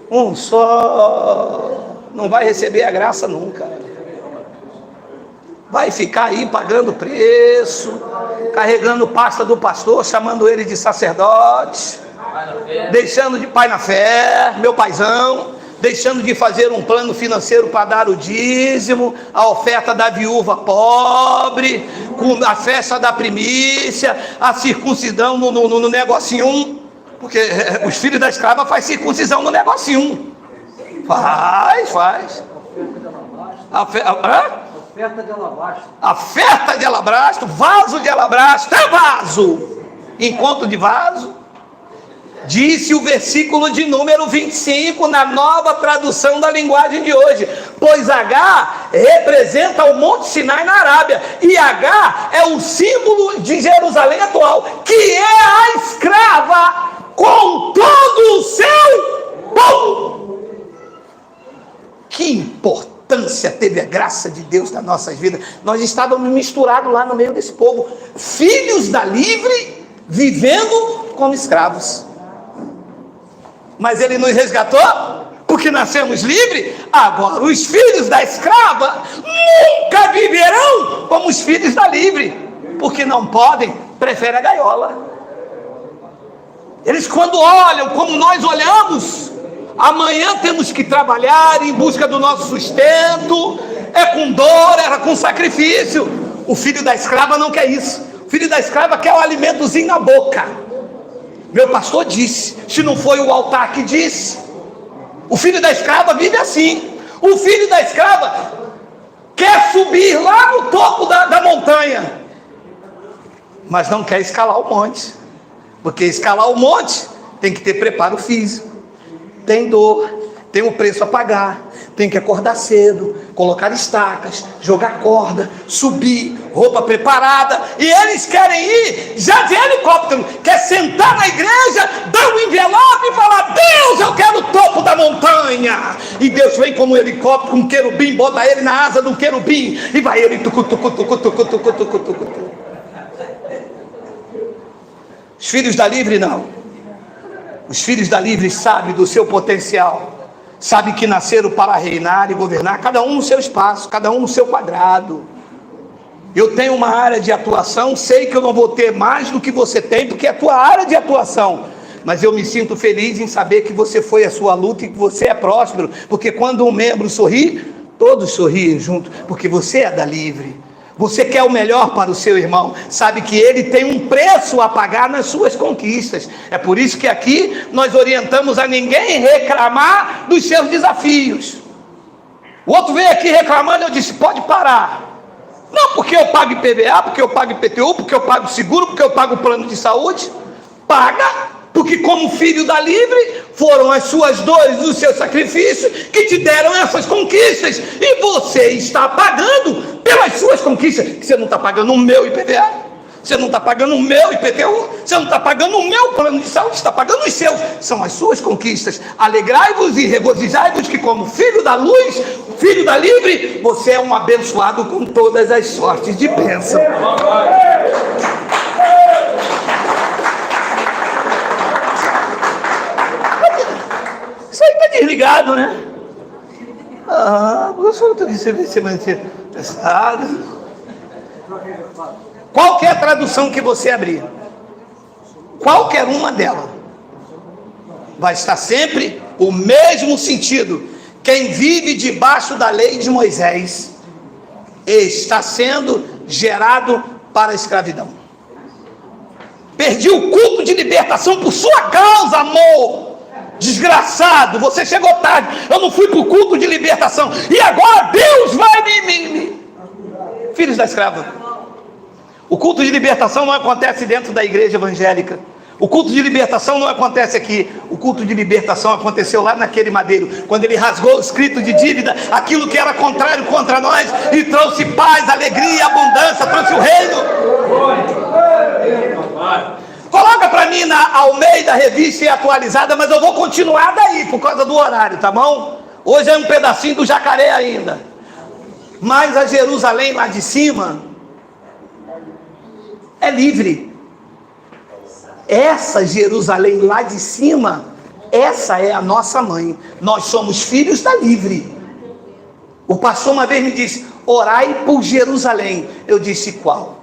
Um só não vai receber a graça nunca. Vai ficar aí pagando preço, carregando pasta do pastor, chamando ele de sacerdote, deixando de pai na fé, meu paizão, deixando de fazer um plano financeiro para dar o dízimo, a oferta da viúva pobre, a festa da primícia, a circuncisão no negocinho, porque os filhos da escrava fazem circuncisão no negocinho. Faz. Oferta de alabastro, vaso de alabastro, é vaso, encontro de vaso. Disse o versículo de número 25 na nova tradução da linguagem de hoje, pois Agar representa o Monte Sinai na Arábia, e Agar é o símbolo de Jerusalém atual, que é a escrava com todo o seu povo. Que importância teve a graça de Deus nas nossas vidas. Nós estávamos misturados lá no meio desse povo, filhos da livre, vivendo como escravos. Mas ele nos resgatou, porque nascemos livres. Agora os filhos da escrava nunca viverão como os filhos da livre, porque não podem, preferem a gaiola. Eles, quando olham como nós olhamos, amanhã temos que trabalhar em busca do nosso sustento, é com dor, é com sacrifício. O filho da escrava não quer isso. O filho da escrava quer o alimentozinho na boca. Meu pastor disse, se não foi o altar que disse. O filho da escrava vive assim. O filho da escrava quer subir lá no topo da montanha, mas não quer escalar o monte, porque escalar o monte tem que ter preparo físico, tem dor, tem um preço a pagar, tem que acordar cedo, colocar estacas, jogar corda, subir, roupa preparada, e eles querem ir já de helicóptero, quer sentar na igreja, dar um envelope e falar, Deus, eu quero o topo da montanha, e Deus vem como um helicóptero, um querubim, bota ele na asa do querubim, e vai ele tucu. Os filhos da livre não. Os filhos da livre sabem do seu potencial, sabem que nasceram para reinar e governar, cada um no seu espaço, cada um no seu quadrado. Eu tenho uma área de atuação, sei que eu não vou ter mais do que você tem, porque é a tua área de atuação, mas eu me sinto feliz em saber que você foi a sua luta e que você é próspero, porque quando um membro sorri, todos sorriem junto, porque você é da livre. Você quer o melhor para o seu irmão, sabe que ele tem um preço a pagar nas suas conquistas. É por isso que aqui nós orientamos a ninguém reclamar dos seus desafios. O outro veio aqui reclamando, eu disse, pode parar. Não porque eu pago IPVA, porque eu pago IPTU, porque eu pago seguro, porque eu pago plano de saúde. Paga, porque como filho da livre, foram as suas dores, os seus sacrifícios que te deram essas conquistas, e você está pagando pelas suas conquistas, que você não está pagando o meu IPVA, você não está pagando o meu IPTU, você não está pagando o meu plano de saúde, está pagando os seus, são as suas conquistas. Alegrai-vos e regozijai-vos que como filho da luz, filho da livre, você é um abençoado com todas as sortes de bênção. Isso aí está desligado, né? Professor, você vai ser manifestado. Qualquer tradução que você abrir, qualquer uma delas, vai estar sempre o mesmo sentido. Quem vive debaixo da lei de Moisés está sendo gerado para a escravidão. Perdi o culto de libertação por sua causa, amor. Desgraçado, você chegou tarde. Eu não fui para o culto de libertação. E agora Deus vai me... Filhos da escrava. O culto de libertação não acontece dentro da igreja evangélica. O culto de libertação não acontece aqui. O culto de libertação aconteceu lá naquele madeiro, quando ele rasgou o escrito de dívida, aquilo que era contrário contra nós, e trouxe paz, alegria, abundância, trouxe o reino. Coloca para mim na Almeida, revista e atualizada, mas eu vou continuar daí por causa do horário, tá bom? Hoje é um pedacinho do jacaré ainda. Mas a Jerusalém lá de cima é livre. Essa Jerusalém lá de cima, essa é a nossa mãe. Nós somos filhos da livre. O pastor uma vez me disse: orai por Jerusalém. Eu disse: qual?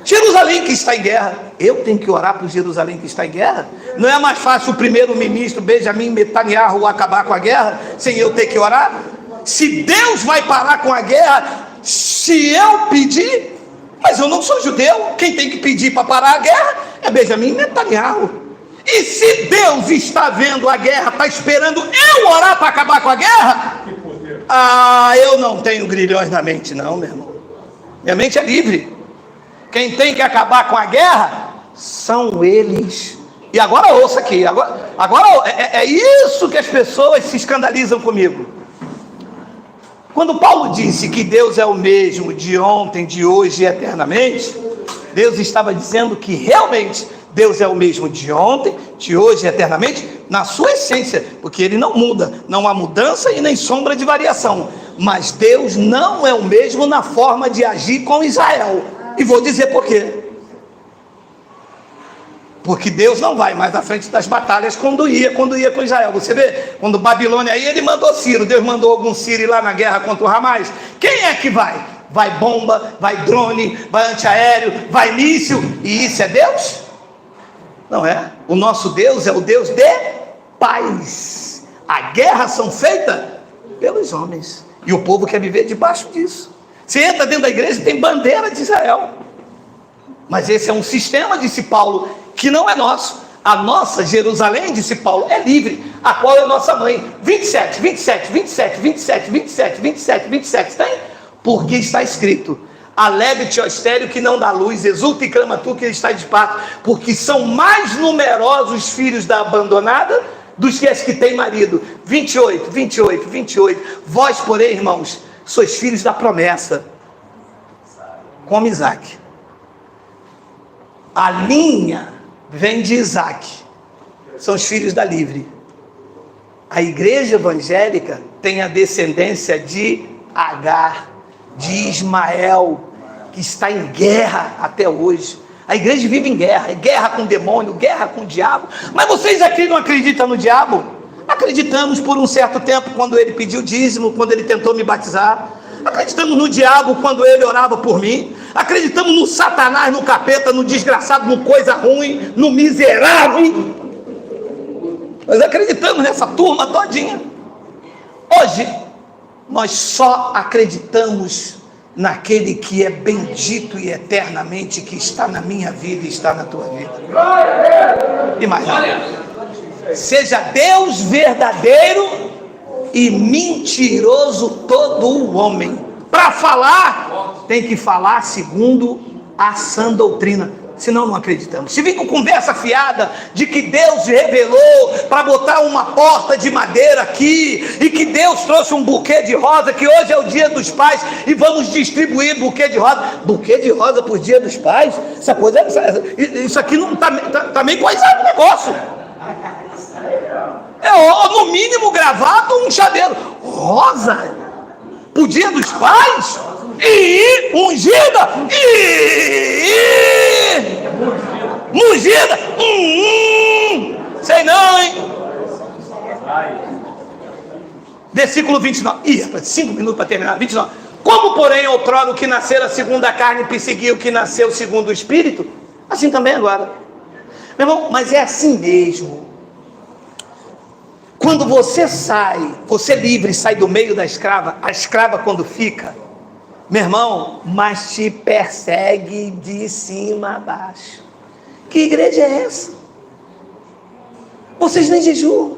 Jerusalém que está em guerra. Eu tenho que orar por Jerusalém que está em guerra? Não é mais fácil o primeiro-ministro Benjamin Netanyahu acabar com a guerra sem eu ter que orar? Se Deus vai parar com a guerra, se eu pedir, mas eu não sou judeu, quem tem que pedir para parar a guerra é Benjamin Netanyahu. E se Deus está vendo a guerra, está esperando eu orar para acabar com a guerra? Eu não tenho grilhões na mente não, meu irmão. Minha mente é livre. Quem tem que acabar com a guerra são eles. E agora ouça aqui, agora é isso que as pessoas se escandalizam comigo. Quando Paulo disse que Deus é o mesmo de ontem, de hoje e eternamente, Deus estava dizendo que realmente Deus é o mesmo de ontem, de hoje e eternamente, na sua essência, porque ele não muda, não há mudança e nem sombra de variação. Mas Deus não é o mesmo na forma de agir com Israel. E vou dizer por quê. Porque Deus não vai mais na frente das batalhas quando ia com Israel. Você vê, quando Babilônia aí, ele mandou Ciro. Deus mandou algum Ciro ir lá na guerra contra o Hamas. Quem é que vai? Vai bomba, vai drone, vai antiaéreo, vai míssil. E isso é Deus? Não é. O nosso Deus é o Deus de paz. A guerra são feitas pelos homens. E o povo quer viver debaixo disso. Você entra dentro da igreja e tem bandeira de Israel. Mas esse é um sistema, disse Paulo, que não é nosso. A nossa Jerusalém, disse Paulo, é livre, a qual é nossa mãe. 27, tem? Porque está escrito: alegre-te, ó estéril, que não dá luz, exulta e clama tu que está de parto, porque são mais numerosos os filhos da abandonada dos que as que têm marido. 28, vós, porém, irmãos, sois filhos da promessa, como Isaac. A linha vem de Isaac, são os filhos da livre. A igreja evangélica tem a descendência de Agar, de Ismael, que está em guerra até hoje. A igreja vive em guerra, é guerra com o demônio, guerra com o diabo. Mas vocês aqui não acreditam no diabo? Acreditamos por um certo tempo, quando ele pediu dízimo, quando ele tentou me batizar. Acreditamos no diabo quando ele orava por mim. Acreditamos no Satanás, no capeta, no desgraçado, no coisa ruim, no miserável. Nós acreditamos nessa turma todinha. Hoje nós só acreditamos naquele que é bendito e eternamente, que está na minha vida e está na tua vida. E mais nada. Seja Deus verdadeiro e mentiroso todo o homem. Para falar, tem que falar segundo a sã doutrina. Senão não acreditamos. Se vem com conversa fiada de que Deus revelou para botar uma porta de madeira aqui, e que Deus trouxe um buquê de rosa, que hoje é o dia dos pais e vamos distribuir buquê de rosa. Buquê de rosa por dia dos pais? Essa coisa, isso aqui não tá meio coisado o negócio. No mínimo gravado um chaveiro. Rosa pro dia dos pais? E ungida, mungida, sei não, hein? Versículo 29, 5 minutos para terminar, 29. Como porém outrora o que nascera segundo a carne perseguiu o que nasceu segundo o Espírito, assim também agora. Meu irmão, mas é assim mesmo. Quando você livre, sai do meio da escrava, a escrava quando fica, meu irmão, mas te persegue de cima a baixo. Que igreja é essa? Vocês nem jejuam.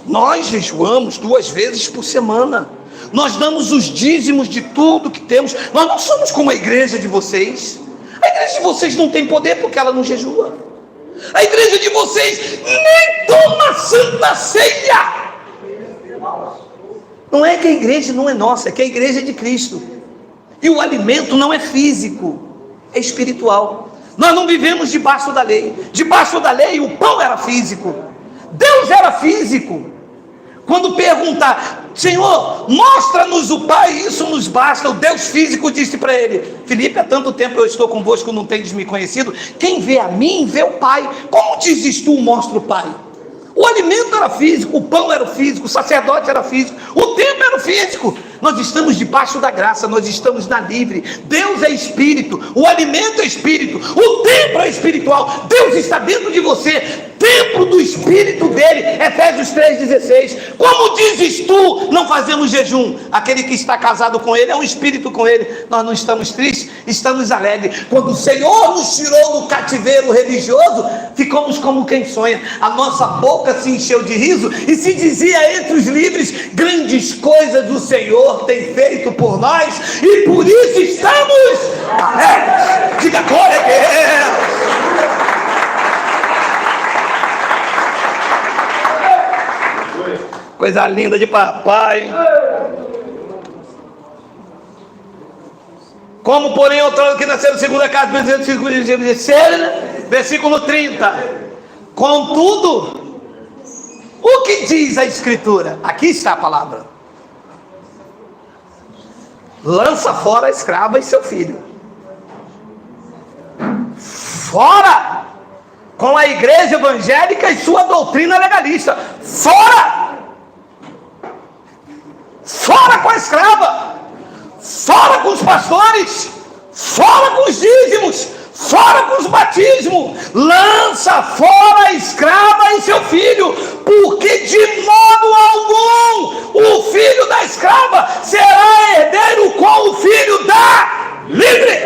Nós jejuamos 2 vezes por semana. Nós damos os dízimos de tudo que temos. Nós não somos como a igreja de vocês. A igreja de vocês não tem poder porque ela não jejua. A igreja de vocês nem toma santa ceia. Não é que a igreja não é nossa, é que a igreja é de Cristo. E o alimento não é físico, é espiritual. Nós não vivemos debaixo da lei. Debaixo da lei o pão era físico. Deus era físico. Quando perguntar, Senhor, mostra-nos o Pai, isso nos basta. O Deus físico disse para ele: Filipe, há tanto tempo eu estou convosco, não tendes me conhecido. Quem vê a mim, vê o Pai. Como dizes tu, mostra o Pai? O alimento era físico, o pão era físico, o sacerdote era físico, o templo era físico. Nós estamos debaixo da graça, nós estamos na livre. Deus é espírito, o alimento é espírito, o templo é espiritual. Deus está dentro de você, templo do espírito dele. Efésios 3,16. Como dizes tu, não fazemos jejum? Aquele que está casado com ele é um espírito com ele. Nós não estamos tristes, estamos alegres. Quando o Senhor nos tirou do cativeiro religioso, ficamos como quem sonha. A nossa boca se encheu de riso e se dizia entre os livres: grandes coisas o Senhor tem feito por nós e por isso estamos alegres. Diga glória a Deus. Coisa linda de papai. Como porém outrora que nasceram segundo a casa, versículo 30. Contudo, o que diz a Escritura? Aqui está a palavra: lança fora a escrava e seu filho. Fora com a igreja evangélica e sua doutrina legalista. Fora! Fora com a escrava. Fora com os pastores. Fora com os dízimos. Fora com os batismos. Lança fora a escrava e seu filho, porque de modo algum o filho da escrava será herdeiro com o filho da livre.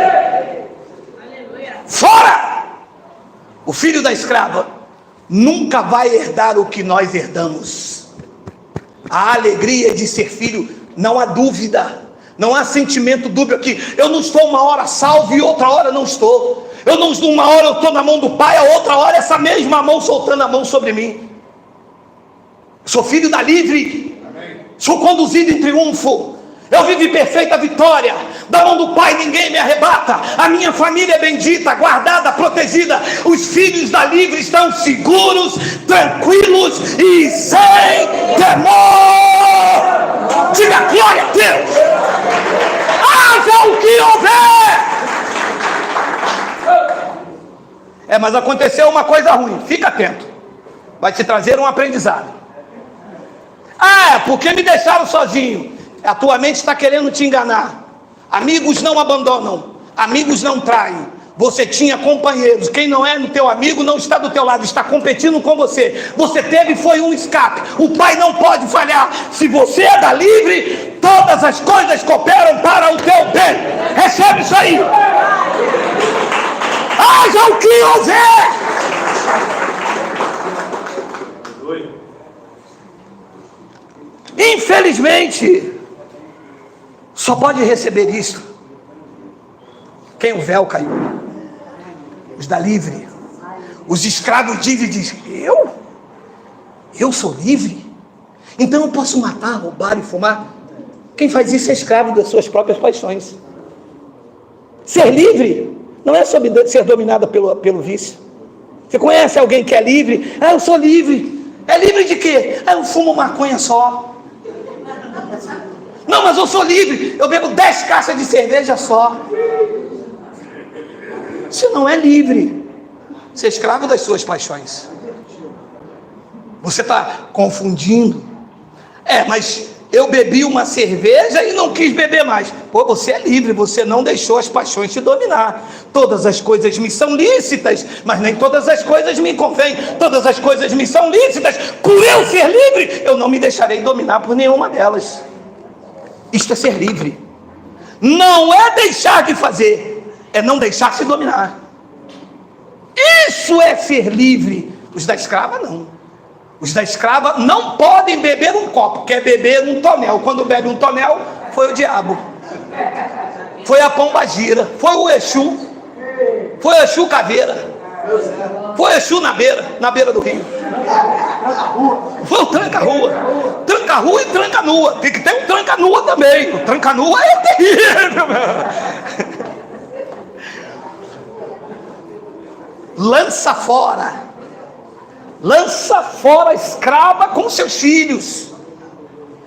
Fora! O filho da escrava nunca vai herdar o que nós herdamos. A alegria de ser filho, não há dúvida, não há sentimento dúbio aqui. Eu não estou uma hora salvo e outra hora não estou. Uma hora eu estou na mão do Pai, a outra hora essa mesma mão soltando a mão sobre mim. Sou filho da livre. Amém. Sou conduzido em triunfo. Eu vivo perfeita vitória. Da mão do Pai ninguém me arrebata. A minha família é bendita, guardada, protegida. Os filhos da livre estão seguros, tranquilos e sem temor. Diga glória a Deus. Haja o que houver. Mas aconteceu uma coisa ruim. Fica atento. Vai te trazer um aprendizado. Porque me deixaram sozinho. A tua mente está querendo te enganar. Amigos não abandonam, amigos não traem. Você tinha companheiros. Quem não é teu amigo não está do teu lado, está competindo com você. Você teve, foi um escape. O Pai não pode falhar. Se você é da livre, todas as coisas cooperam para o teu bem. Recebe isso aí. Haja o que houver. Infelizmente, só pode receber isso quem o véu caiu. os da livre. Os escravos dizem, eu sou livre? Então eu posso matar, roubar e fumar? Quem faz isso é escravo das suas próprias paixões. Ser livre não é sobre ser dominada pelo vício. Você conhece alguém que é livre? Eu sou livre. É livre de quê? Eu fumo maconha só. Não, mas eu sou livre. Eu bebo 10 caixas de cerveja só. Você não é livre. Você é escravo das suas paixões. Você está confundindo. Mas eu bebi uma cerveja e não quis beber mais. Você é livre, você não deixou as paixões te dominar. Todas as coisas me são lícitas, mas nem todas as coisas me convêm. Todas as coisas me são lícitas. Por eu ser livre, eu não me deixarei dominar por nenhuma delas. Isto é ser livre. Não é deixar de fazer, é não deixar se dominar. Isso é ser livre. Os da escrava não. Os da escrava não podem beber um copo, quer beber um tonel. Quando bebe um tonel, foi o diabo, foi a pombagira, foi o Exu, foi o Exu caveira, foi o Exu na beira do rio, foi o tranca-rua e tranca-nua. Tem que ter um tranca-nua também. O tranca-nua é terrível. Lança fora a escrava com seus filhos,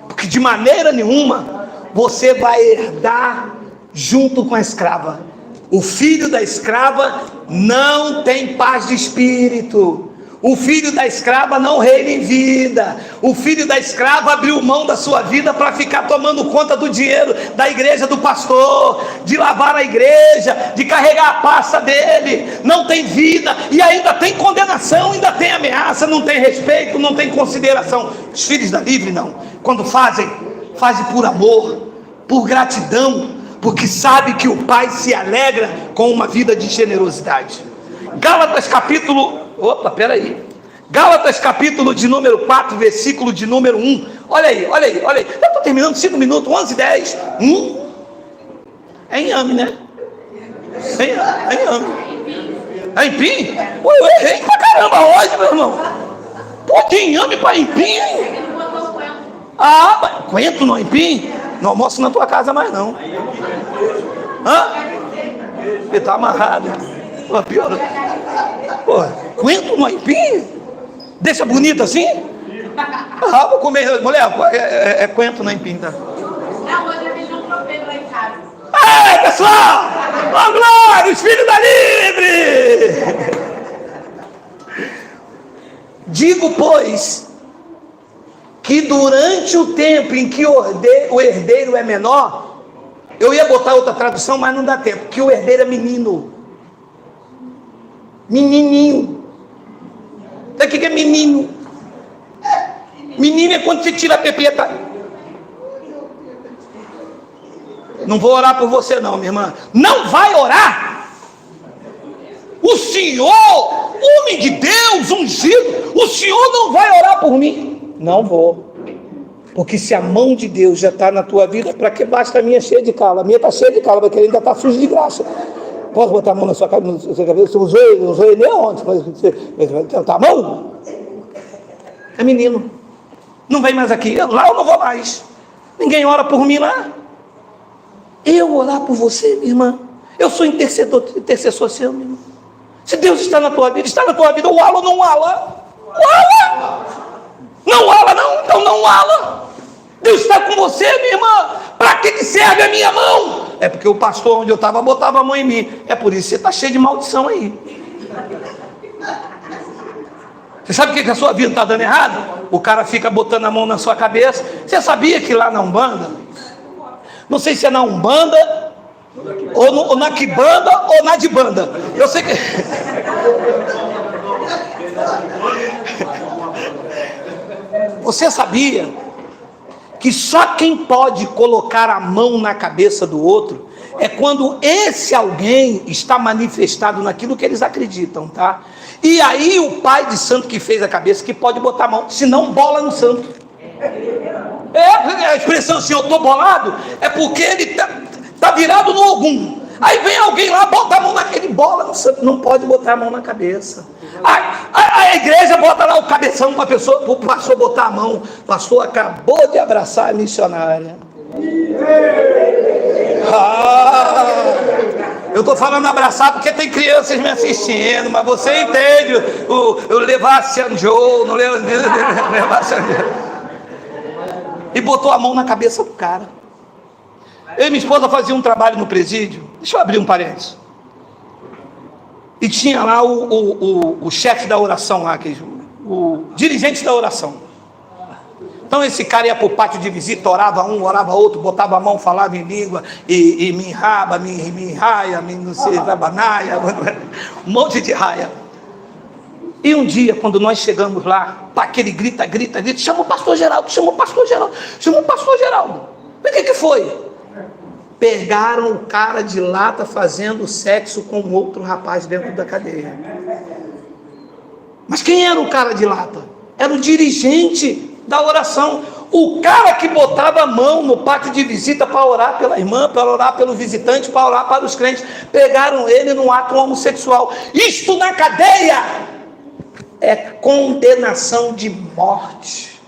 porque de maneira nenhuma você vai herdar junto com a escrava. O filho da escrava não tem paz de espírito. O filho da escrava não reina em vida. O filho da escrava abriu mão da sua vida para ficar tomando conta do dinheiro da igreja do pastor, de lavar a igreja, de carregar a pasta dele. Não tem vida e ainda tem condenação, ainda tem ameaça, não tem respeito, não tem consideração. Os filhos da livre não. Quando fazem por amor, por gratidão, porque sabe que o Pai se alegra com uma vida de generosidade. Gálatas capítulo de número 4, versículo de número 1. Olha aí. Eu estou terminando 5 minutos, 11:10. É inhame, né? É inhame. É empim? Eu errei pra caramba hoje, meu irmão. Que inhame pra empim, hein? Mas coentro no empim? Não almoço na tua casa mais não. Ele tá amarrado. Pior. Coentro no aipim? Deixa bonito assim? Vou comer. Mulher, é coentro no aipim, tá? Não, hoje eu fiz um tropeiro lá em casa. Pessoal! Glória, os filhos da livre! Digo, pois, que durante o tempo em que o herdeiro é menor, eu ia botar outra tradução, mas não dá tempo, que o herdeiro é menino. Menininho. Sabe o que é menino? Menino é quando você tira a pepeta. Não vou orar por você não, minha irmã. Não vai orar? O Senhor, homem de Deus, ungido, o Senhor não vai orar por mim? Não vou. Porque se a mão de Deus já está na tua vida, para que basta a minha cheia de calo? A minha está cheia de calo, porque ainda está suja de graça. Posso botar a mão na sua cabeça? Você usou ele ontem, mas você tá a mão? É menino. Não vem mais aqui. Lá eu não vou mais. Ninguém ora por mim lá. Eu orar por você, minha irmã. Eu sou intercessor seu, minha irmã. Se Deus está na tua vida, está na tua vida. O ala ou não ala? O ala! Não ala não, então não ala. Deus está com você, minha irmã. Para que serve a minha mão? É porque o pastor onde eu estava botava a mão em mim. É por isso que você está cheio de maldição aí. Você sabe o que a sua vida está dando errado? O cara fica botando a mão na sua cabeça. Você sabia que lá na Umbanda, não sei se é na Umbanda ou na Quibanda ou na Dibanda, eu sei que você sabia que só quem pode colocar a mão na cabeça do outro é quando esse alguém está manifestado naquilo que eles acreditam, tá? E aí o pai de santo que fez a cabeça que pode botar a mão, senão bola no santo. A expressão assim, eu estou bolado, é porque ele tá virado no Ogum. Aí vem alguém lá, bota a mão naquele bola, não pode botar a mão na cabeça. A igreja bota lá o cabeção para o pastor botar a mão. O pastor acabou de abraçar a missionária. Eu estou falando abraçar porque tem crianças me assistindo, mas você entende o levar Joe, não levar Joe. E botou a mão na cabeça do cara. Eu e minha esposa fazia um trabalho no presídio. Deixa eu abrir um parênteses. E tinha lá o chefe da oração lá, o dirigente da oração. Então esse cara ia para o pátio de visita, orava um, orava outro, botava a mão, falava em língua, e me raba, me raia, não sei, rabanaia, um monte de raia. E um dia, quando nós chegamos lá, aquele grita, chama o pastor Geraldo. O que foi? Pegaram o cara de lata fazendo sexo com outro rapaz dentro da cadeia. Mas quem era o cara de lata? Era o dirigente da oração. O cara que botava a mão no pátio de visita para orar pela irmã, para orar pelo visitante, para orar para os crentes. Pegaram ele num ato homossexual. Isto na cadeia é condenação de morte.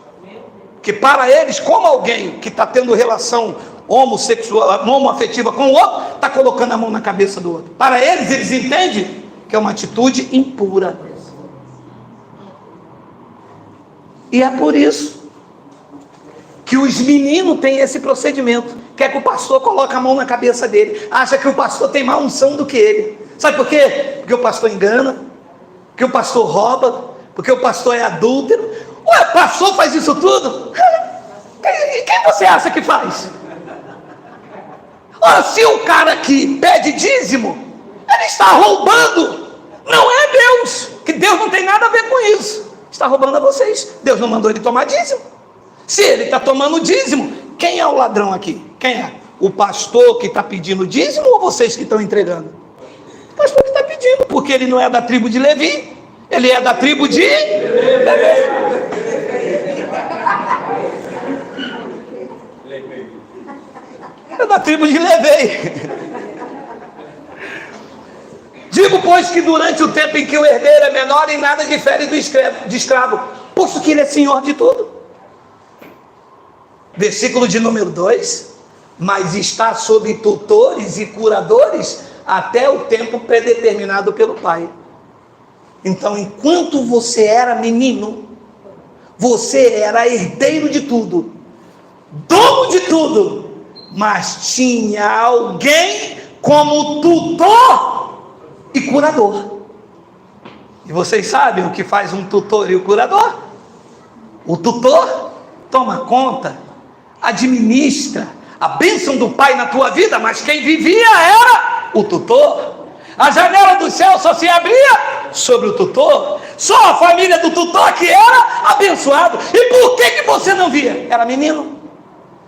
Que para eles, como alguém que está tendo relação homossexual, homoafetiva com o outro, está colocando a mão na cabeça do outro. Para eles entendem que é uma atitude impura. E é por isso que os meninos têm esse procedimento. Quer que o pastor coloque a mão na cabeça dele. Acha que o pastor tem mais unção do que ele. Sabe por quê? Porque o pastor engana, porque o pastor rouba, porque o pastor é adúltero. Ué, o pastor faz isso tudo? Quem você acha que faz? Ora, se o cara que pede dízimo, ele está roubando. Não é Deus, que Deus não tem nada a ver com isso. Está roubando a vocês. Deus não mandou ele tomar dízimo. Se ele está tomando dízimo, quem é o ladrão aqui? Quem é? O pastor que está pedindo dízimo ou vocês que estão entregando? O pastor que está pedindo, porque ele não é da tribo de Levi, ele é da tribo de Levi. É da tribo de Levi. Digo, pois, que durante o tempo em que o herdeiro é menor, em nada difere do escravo, posto que ele é senhor de tudo. Versículo de número 2, mas está sob tutores e curadores até o tempo predeterminado pelo Pai. Então, enquanto você era menino, você era herdeiro de tudo, dono de tudo, mas tinha alguém como tutor e curador. E vocês sabem o que faz um tutor e o curador? O tutor toma conta, administra a bênção do Pai na tua vida, mas quem vivia era o tutor. A janela do céu só se abria sobre o tutor. Só a família do tutor que era abençoado. E por que você não via? Era menino.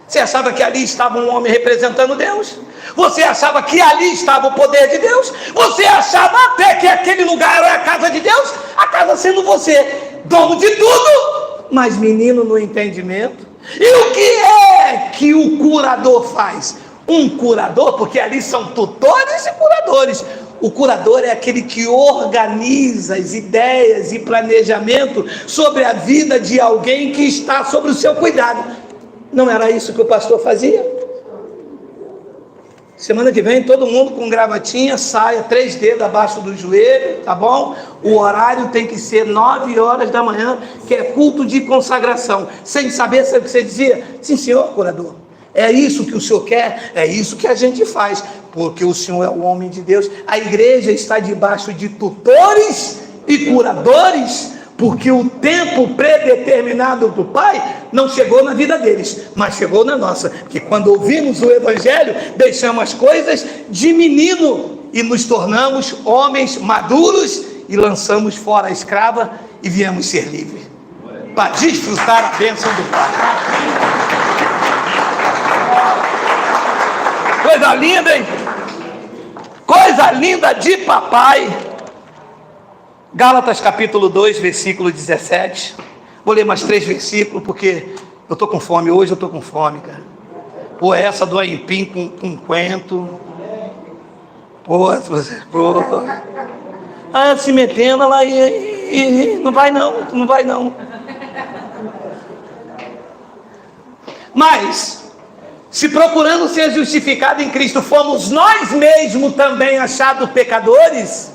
Você achava que ali estava um homem representando Deus? Você achava que ali estava o poder de Deus? Você achava até que aquele lugar era a casa de Deus? A casa sendo você, dono de tudo, mas menino no entendimento. E o que é que o curador faz? Um curador, porque ali são tutores e curadores. O curador é aquele que organiza as ideias e planejamento sobre a vida de alguém que está sob o seu cuidado. Não era isso que o pastor fazia? Semana que vem todo mundo com gravatinha, saia, 3 dedos abaixo do joelho, tá bom? O horário tem que ser 9 horas da manhã, que é culto de consagração. Sem saber, sabe o que você dizia? Sim, senhor curador, é isso que o senhor quer? É isso que a gente faz, porque o senhor é o homem de Deus. A igreja está debaixo de tutores e curadores, porque o tempo predeterminado do Pai não chegou na vida deles, mas chegou na nossa. Que quando ouvimos o Evangelho, deixamos as coisas de menino e nos tornamos homens maduros e lançamos fora a escrava e viemos ser livres para desfrutar a bênção do Pai. Coisa linda, hein? Coisa linda de papai. Gálatas capítulo 2, versículo 17. Vou ler mais 3 versículos, porque eu estou com fome. Hoje eu estou com fome, cara. Pô, essa do aipim com coentro. Pô. Ah, se metendo lá e não vai não. Mas, se procurando ser justificado em Cristo, fomos nós mesmos também achados pecadores,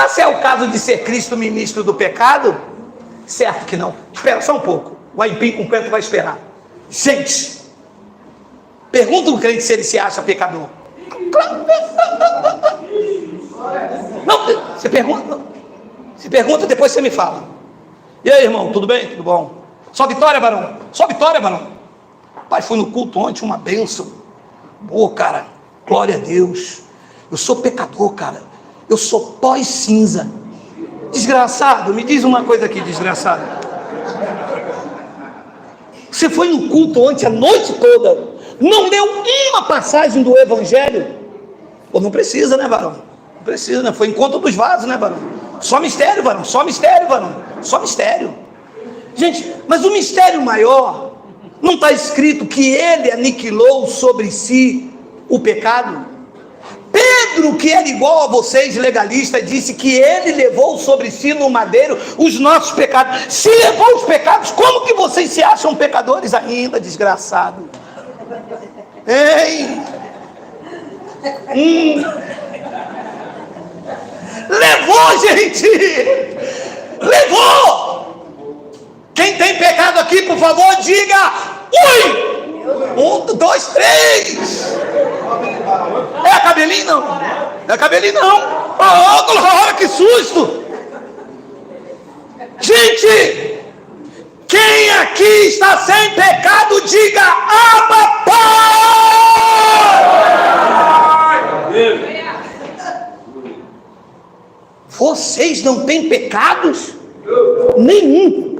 se é o caso de ser Cristo ministro do pecado, certo que não. Espera só um pouco, o aipim com quanto vai esperar. Gente, pergunta um crente se ele se acha pecador. Não, você pergunta, depois você me fala. E aí, irmão, tudo bem? Tudo bom? Só vitória, varão? Pai, fui no culto ontem, uma bênção. Pô, cara, glória a Deus. Eu sou pecador, cara. Eu sou pó e cinza. Desgraçado, me diz uma coisa aqui, desgraçado. Você foi no culto ontem a noite toda, não leu uma passagem do Evangelho? Pô, não precisa, né, varão? Não precisa, né? Foi encontro dos vasos, né, varão? Só mistério, varão. Só mistério. Gente, mas o mistério maior, não está escrito que ele aniquilou sobre si o pecado? Pedro, que era igual a vocês, legalista, disse que ele levou sobre si no madeiro os nossos pecados. Se levou os pecados, como que vocês se acham pecadores ainda, desgraçado? Hein? Levou, gente! Levou! Quem tem pecado aqui, por favor, diga: ui! 1, 2, 3. É cabelinho não? Oh, glória, que susto! Gente, quem aqui está sem pecado, diga: Abba, Pai! Vocês não têm pecados? Nenhum.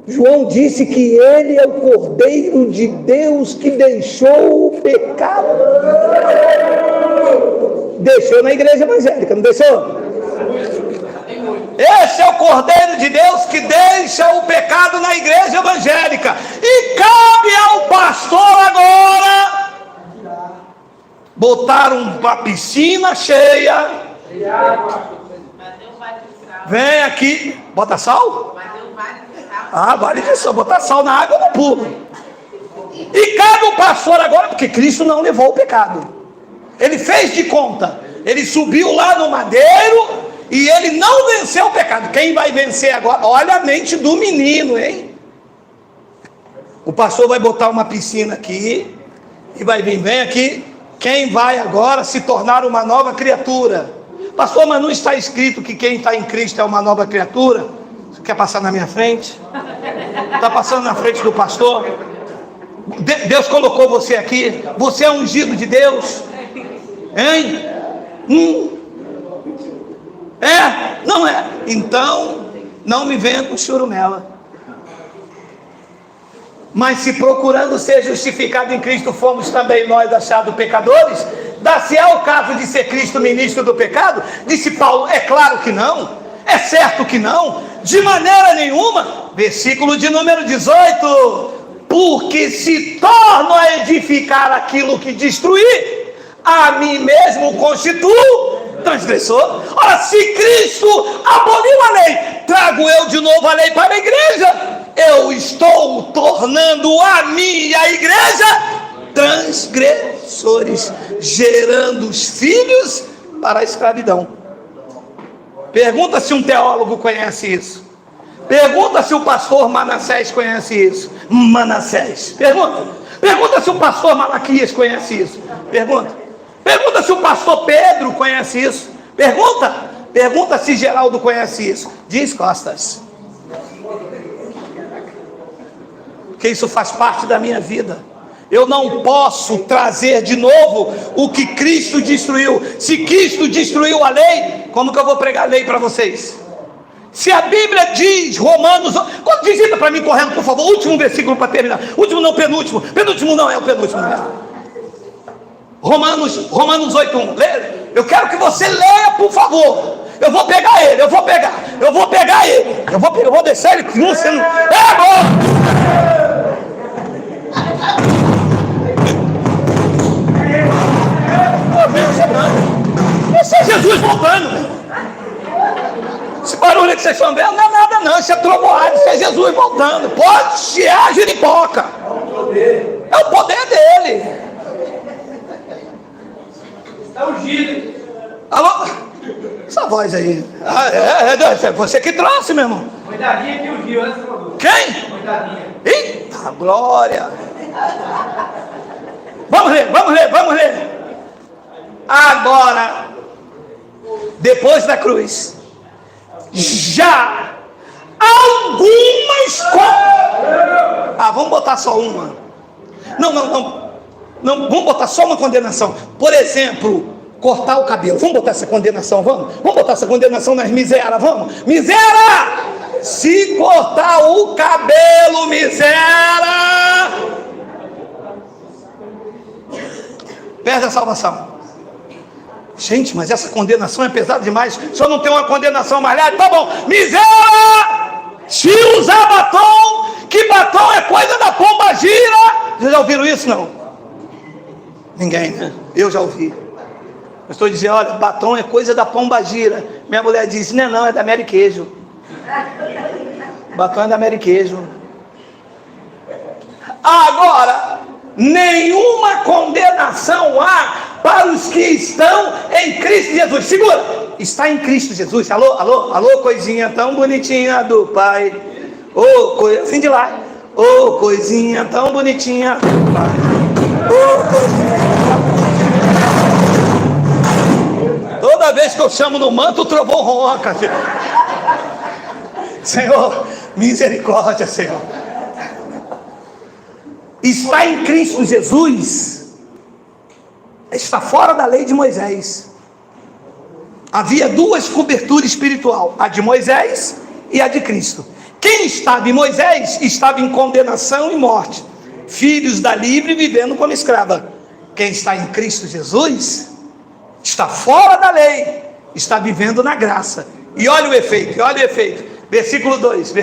João disse que ele é o Cordeiro de Deus que deixou o pecado. Deixou na igreja evangélica, não deixou? Esse é o Cordeiro de Deus que deixa o pecado na igreja evangélica. E cabe ao pastor agora botar uma piscina cheia. Vem aqui, bota sal? Ah, vale de sal, botar sal na água eu não pulo. E cabe o pastor agora, porque Cristo não levou o pecado. Ele fez de conta, ele subiu lá no madeiro e ele não venceu o pecado. Quem vai vencer agora? Olha a mente do menino, hein? O pastor vai botar uma piscina aqui e vai vir, vem aqui. Quem vai agora se tornar uma nova criatura? Pastor, mas não está escrito que quem está em Cristo é uma nova criatura? Você quer passar na minha frente? Está passando na frente do pastor? Deus colocou você aqui. Você é ungido de Deus? Hein? É? Não é? Então, não me venha com churumela. Mas se procurando ser justificado em Cristo, fomos também nós achados pecadores? Dá-se é o caso de ser Cristo ministro do pecado? Disse Paulo: é claro que não. É certo que não, de maneira nenhuma. Versículo de número 18: porque se torno a edificar aquilo que destruí, a mim mesmo constituo transgressor. Ora, se Cristo aboliu a lei, trago eu de novo a lei para a igreja. Eu estou tornando a mim e a igreja transgressores, gerando os filhos para a escravidão. Pergunta se um teólogo conhece isso. Pergunta se o pastor Manassés conhece isso. Pergunta se o pastor Malaquias conhece isso. Pergunta se o pastor Pedro conhece isso. Pergunta se Geraldo conhece isso. Diz, Costas. Porque isso faz parte da minha vida. Eu não posso trazer de novo o que Cristo destruiu. Se Cristo destruiu a lei, como que eu vou pregar a lei para vocês? Se a Bíblia diz, Romanos... Digita para mim correndo, por favor, último versículo para terminar. Último não, penúltimo. Penúltimo não, é o penúltimo mesmo. Romanos 8:1. Eu quero que você leia, por favor. Eu vou pegar ele. Eu vou deixar ele... Você não... É bom! vocês estão vendo? Não é nada não, isso é trovoada, isso é Jesus voltando. Pode chiar a giripoca. É o poder dele. Está ungido. Alô? Essa voz aí. É você que trouxe, meu irmão. Coitadinha que ungiu, né, Salvador? Quem? Coitadinha. Eita, glória. Vamos ler. Agora, depois da cruz, já algumas coisas. Vamos botar só uma. Não, vamos botar só uma condenação. Por exemplo, cortar o cabelo. Vamos botar essa condenação, vamos botar essa condenação nas misérias, vamos. Miséria! Se cortar o cabelo, miséria, perde a salvação. Gente, mas essa condenação é pesada demais. Só não tem uma condenação mais leve. Tá bom, miséria! Se usar batom, que batom é coisa da pomba gira. Vocês já ouviram isso, não? Ninguém, né? Eu já ouvi. Eu estou dizendo, olha, batom é coisa da pomba gira. Minha mulher disse, não, é da Mary Queijo. Batom é da Mary Queijo. Agora, nenhuma condenação há para os que estão em Cristo Jesus. Segura, está em Cristo Jesus. Alô, coisinha tão bonitinha do Pai. Assim de lá. Coisinha tão bonitinha do Pai. Toda vez que eu chamo no manto, o trovão ronca. Senhor, misericórdia, Senhor. Está em Cristo Jesus, está fora da lei de Moisés. Havia duas coberturas espiritual, a de Moisés e a de Cristo. Quem estava em Moisés estava em condenação e morte, filhos da livre vivendo como escrava. Quem está em Cristo Jesus está fora da lei, está vivendo na graça. E olha o efeito. Versículo 2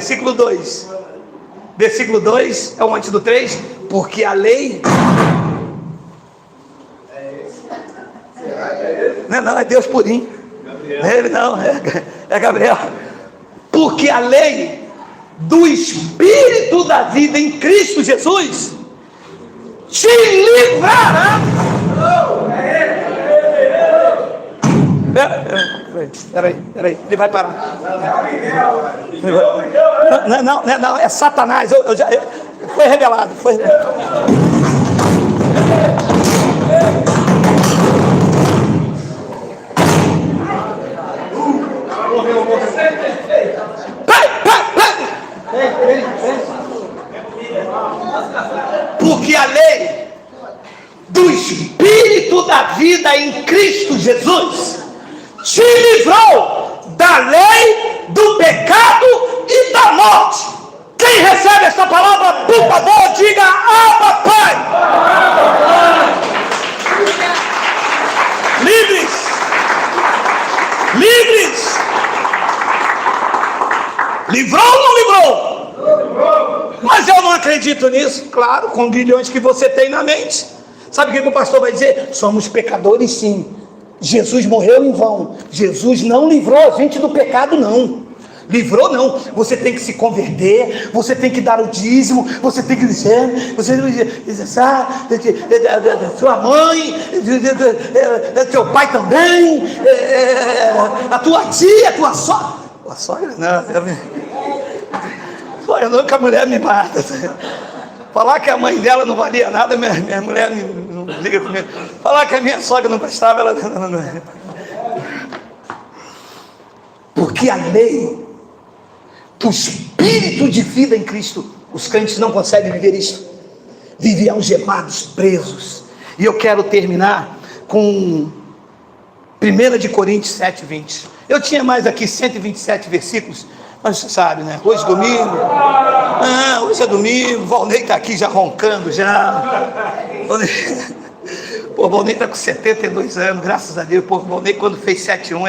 é o antes do 3, porque a lei... Não, é Deus purinho. Ele não, é Gabriel. Porque a lei do Espírito da vida em Cristo Jesus te livrará. Peraí, ele vai parar. Não, é Satanás. Foi revelado. Porque a lei do Espírito da vida em Cristo Jesus te livrou da lei do pecado e da morte. Quem recebe esta palavra, por favor, diga Abba, Pai. Livres. Livrou ou não livrou? Mas eu não acredito nisso. Claro, com bilhões que você tem na mente. Sabe o que o pastor vai dizer? Somos pecadores, sim. Jesus morreu em vão. Jesus não livrou a gente do pecado, não. Livrou não, você tem que se converter, você tem que dar o dízimo, você tem que dizer, sua mãe, teu pai também, a tua tia, a tua sogra, não, nunca a mulher me mata. Falar que a mãe dela não valia nada, minha mulher não liga comigo. Falar que a minha sogra não prestava, ela não. Porque a lei do Espírito de vida em Cristo, os crentes não conseguem viver isso, vivem algemados, presos. E eu quero terminar com 1 de Coríntios 7:20. Eu tinha mais aqui 127 versículos, mas você sabe, né? Hoje domingo, hoje é domingo, Valnei está aqui já roncando já. Pô, Valnei está com 72 anos, graças a Deus. Pô, Valnei quando fez 7:1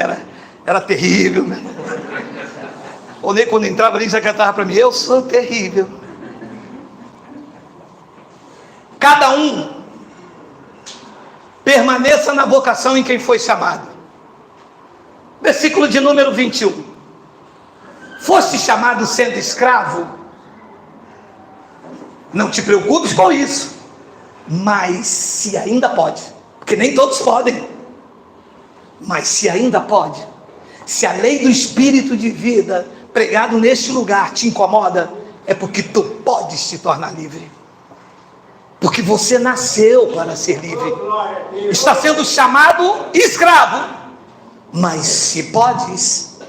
era terrível, né? O Ney, quando entrava ali, já cantava para mim, eu sou terrível. Cada um permaneça na vocação em quem foi chamado. Versículo de número 21. Foste chamado sendo escravo? Não te preocupes com isso. Mas se ainda pode, porque nem todos podem, mas se ainda pode, se a lei do Espírito de vida pregado neste lugar te incomoda, é porque tu podes te tornar livre. Porque você nasceu para ser livre. Está sendo chamado escravo, mas se podes,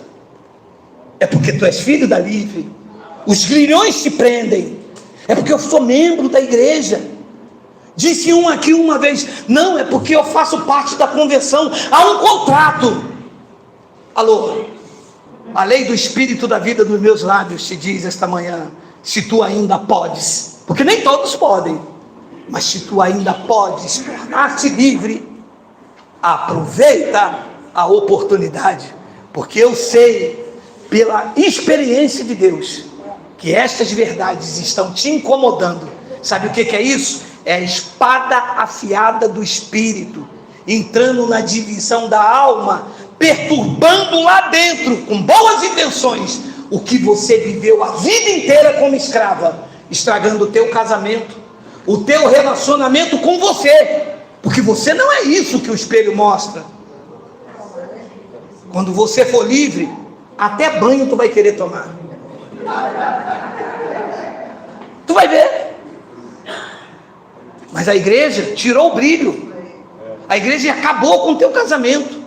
é porque tu és filho da livre. Os grilhões te prendem, é porque eu sou membro da igreja. Disse um aqui uma vez, não, é porque eu faço parte da convenção, há um contrato. Alô, a lei do Espírito da vida dos meus lábios te diz esta manhã, se tu ainda podes, porque nem todos podem, mas se tu ainda podes tornar-te livre, aproveita a oportunidade, porque eu sei, pela experiência de Deus, que estas verdades estão te incomodando. Sabe o que é isso? É a espada afiada do Espírito, entrando na divisão da alma, perturbando lá dentro, com boas intenções, o que você viveu a vida inteira como escrava, estragando o teu casamento, o teu relacionamento com você, porque você não é isso que o espelho mostra. Quando você for livre, até banho tu vai querer tomar. Tu vai ver. Mas a igreja tirou o brilho. A igreja acabou com o teu casamento.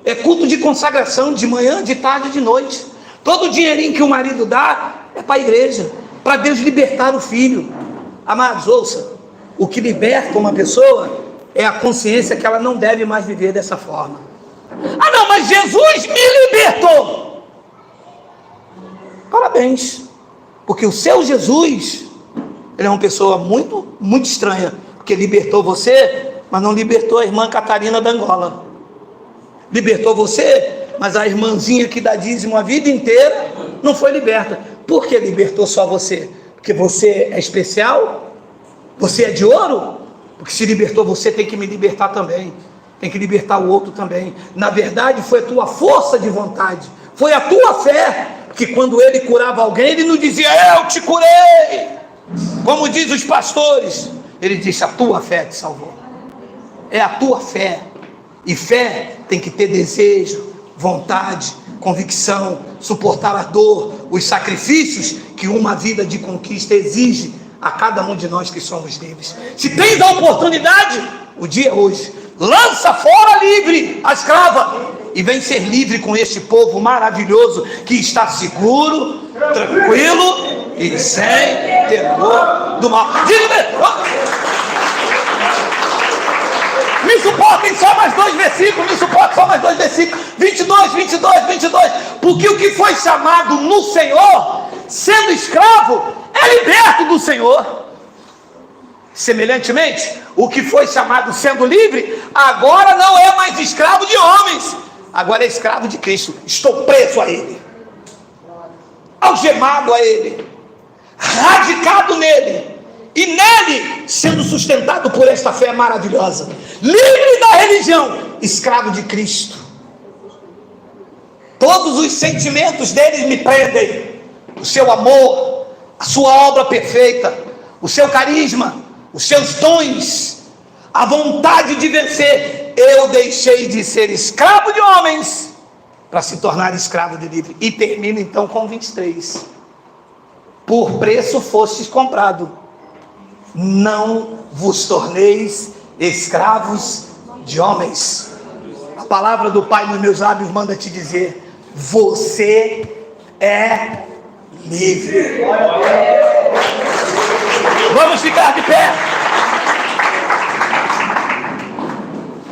É culto de consagração, de manhã, de tarde, de noite. Todo o dinheirinho que o marido dá é para a igreja, para Deus libertar o filho. Amados, ouça, o que liberta uma pessoa é a consciência que ela não deve mais viver dessa forma. Ah não, mas Jesus me libertou. Parabéns, porque o seu Jesus, ele é uma pessoa muito, muito estranha, porque libertou você, mas não libertou a irmã Catarina da Angola. Libertou você, mas a irmãzinha que dá dízimo a vida inteira não foi liberta. Por que libertou só você? Porque você é especial? Você é de ouro? Porque se libertou você, tem que me libertar também. Tem que libertar o outro também. Na verdade, foi a tua força de vontade, foi a tua fé, que quando ele curava alguém, ele não dizia, eu te curei, como diz os pastores. Ele disse, a tua fé te salvou. É a tua fé. E fé tem que ter desejo, vontade, convicção, suportar a dor, os sacrifícios que uma vida de conquista exige a cada um de nós que somos livres. Se tens a oportunidade, o dia é hoje. Lança fora livre a escrava e vem ser livre com este povo maravilhoso que está seguro, tranquilo e sem temor do mal. Me suportem só mais 2 versículos, 22, 22, 22, porque o que foi chamado no Senhor, sendo escravo, é liberto do Senhor. Semelhantemente, o que foi chamado sendo livre, agora não é mais escravo de homens, agora é escravo de Cristo. Estou preso a Ele, algemado a Ele, radicado nele, e nele sendo sustentado por esta fé maravilhosa, livre da religião, escravo de Cristo. Todos os sentimentos deles me prendem, o seu amor, a sua obra perfeita, o seu carisma, os seus dons, a vontade de vencer. Eu deixei de ser escravo de homens para se tornar escravo de livre. E termina então com 23. Por preço fostes comprado, não vos torneis escravos de homens. A palavra do Pai nos meus lábios manda te dizer, você é livre. Vamos ficar de pé.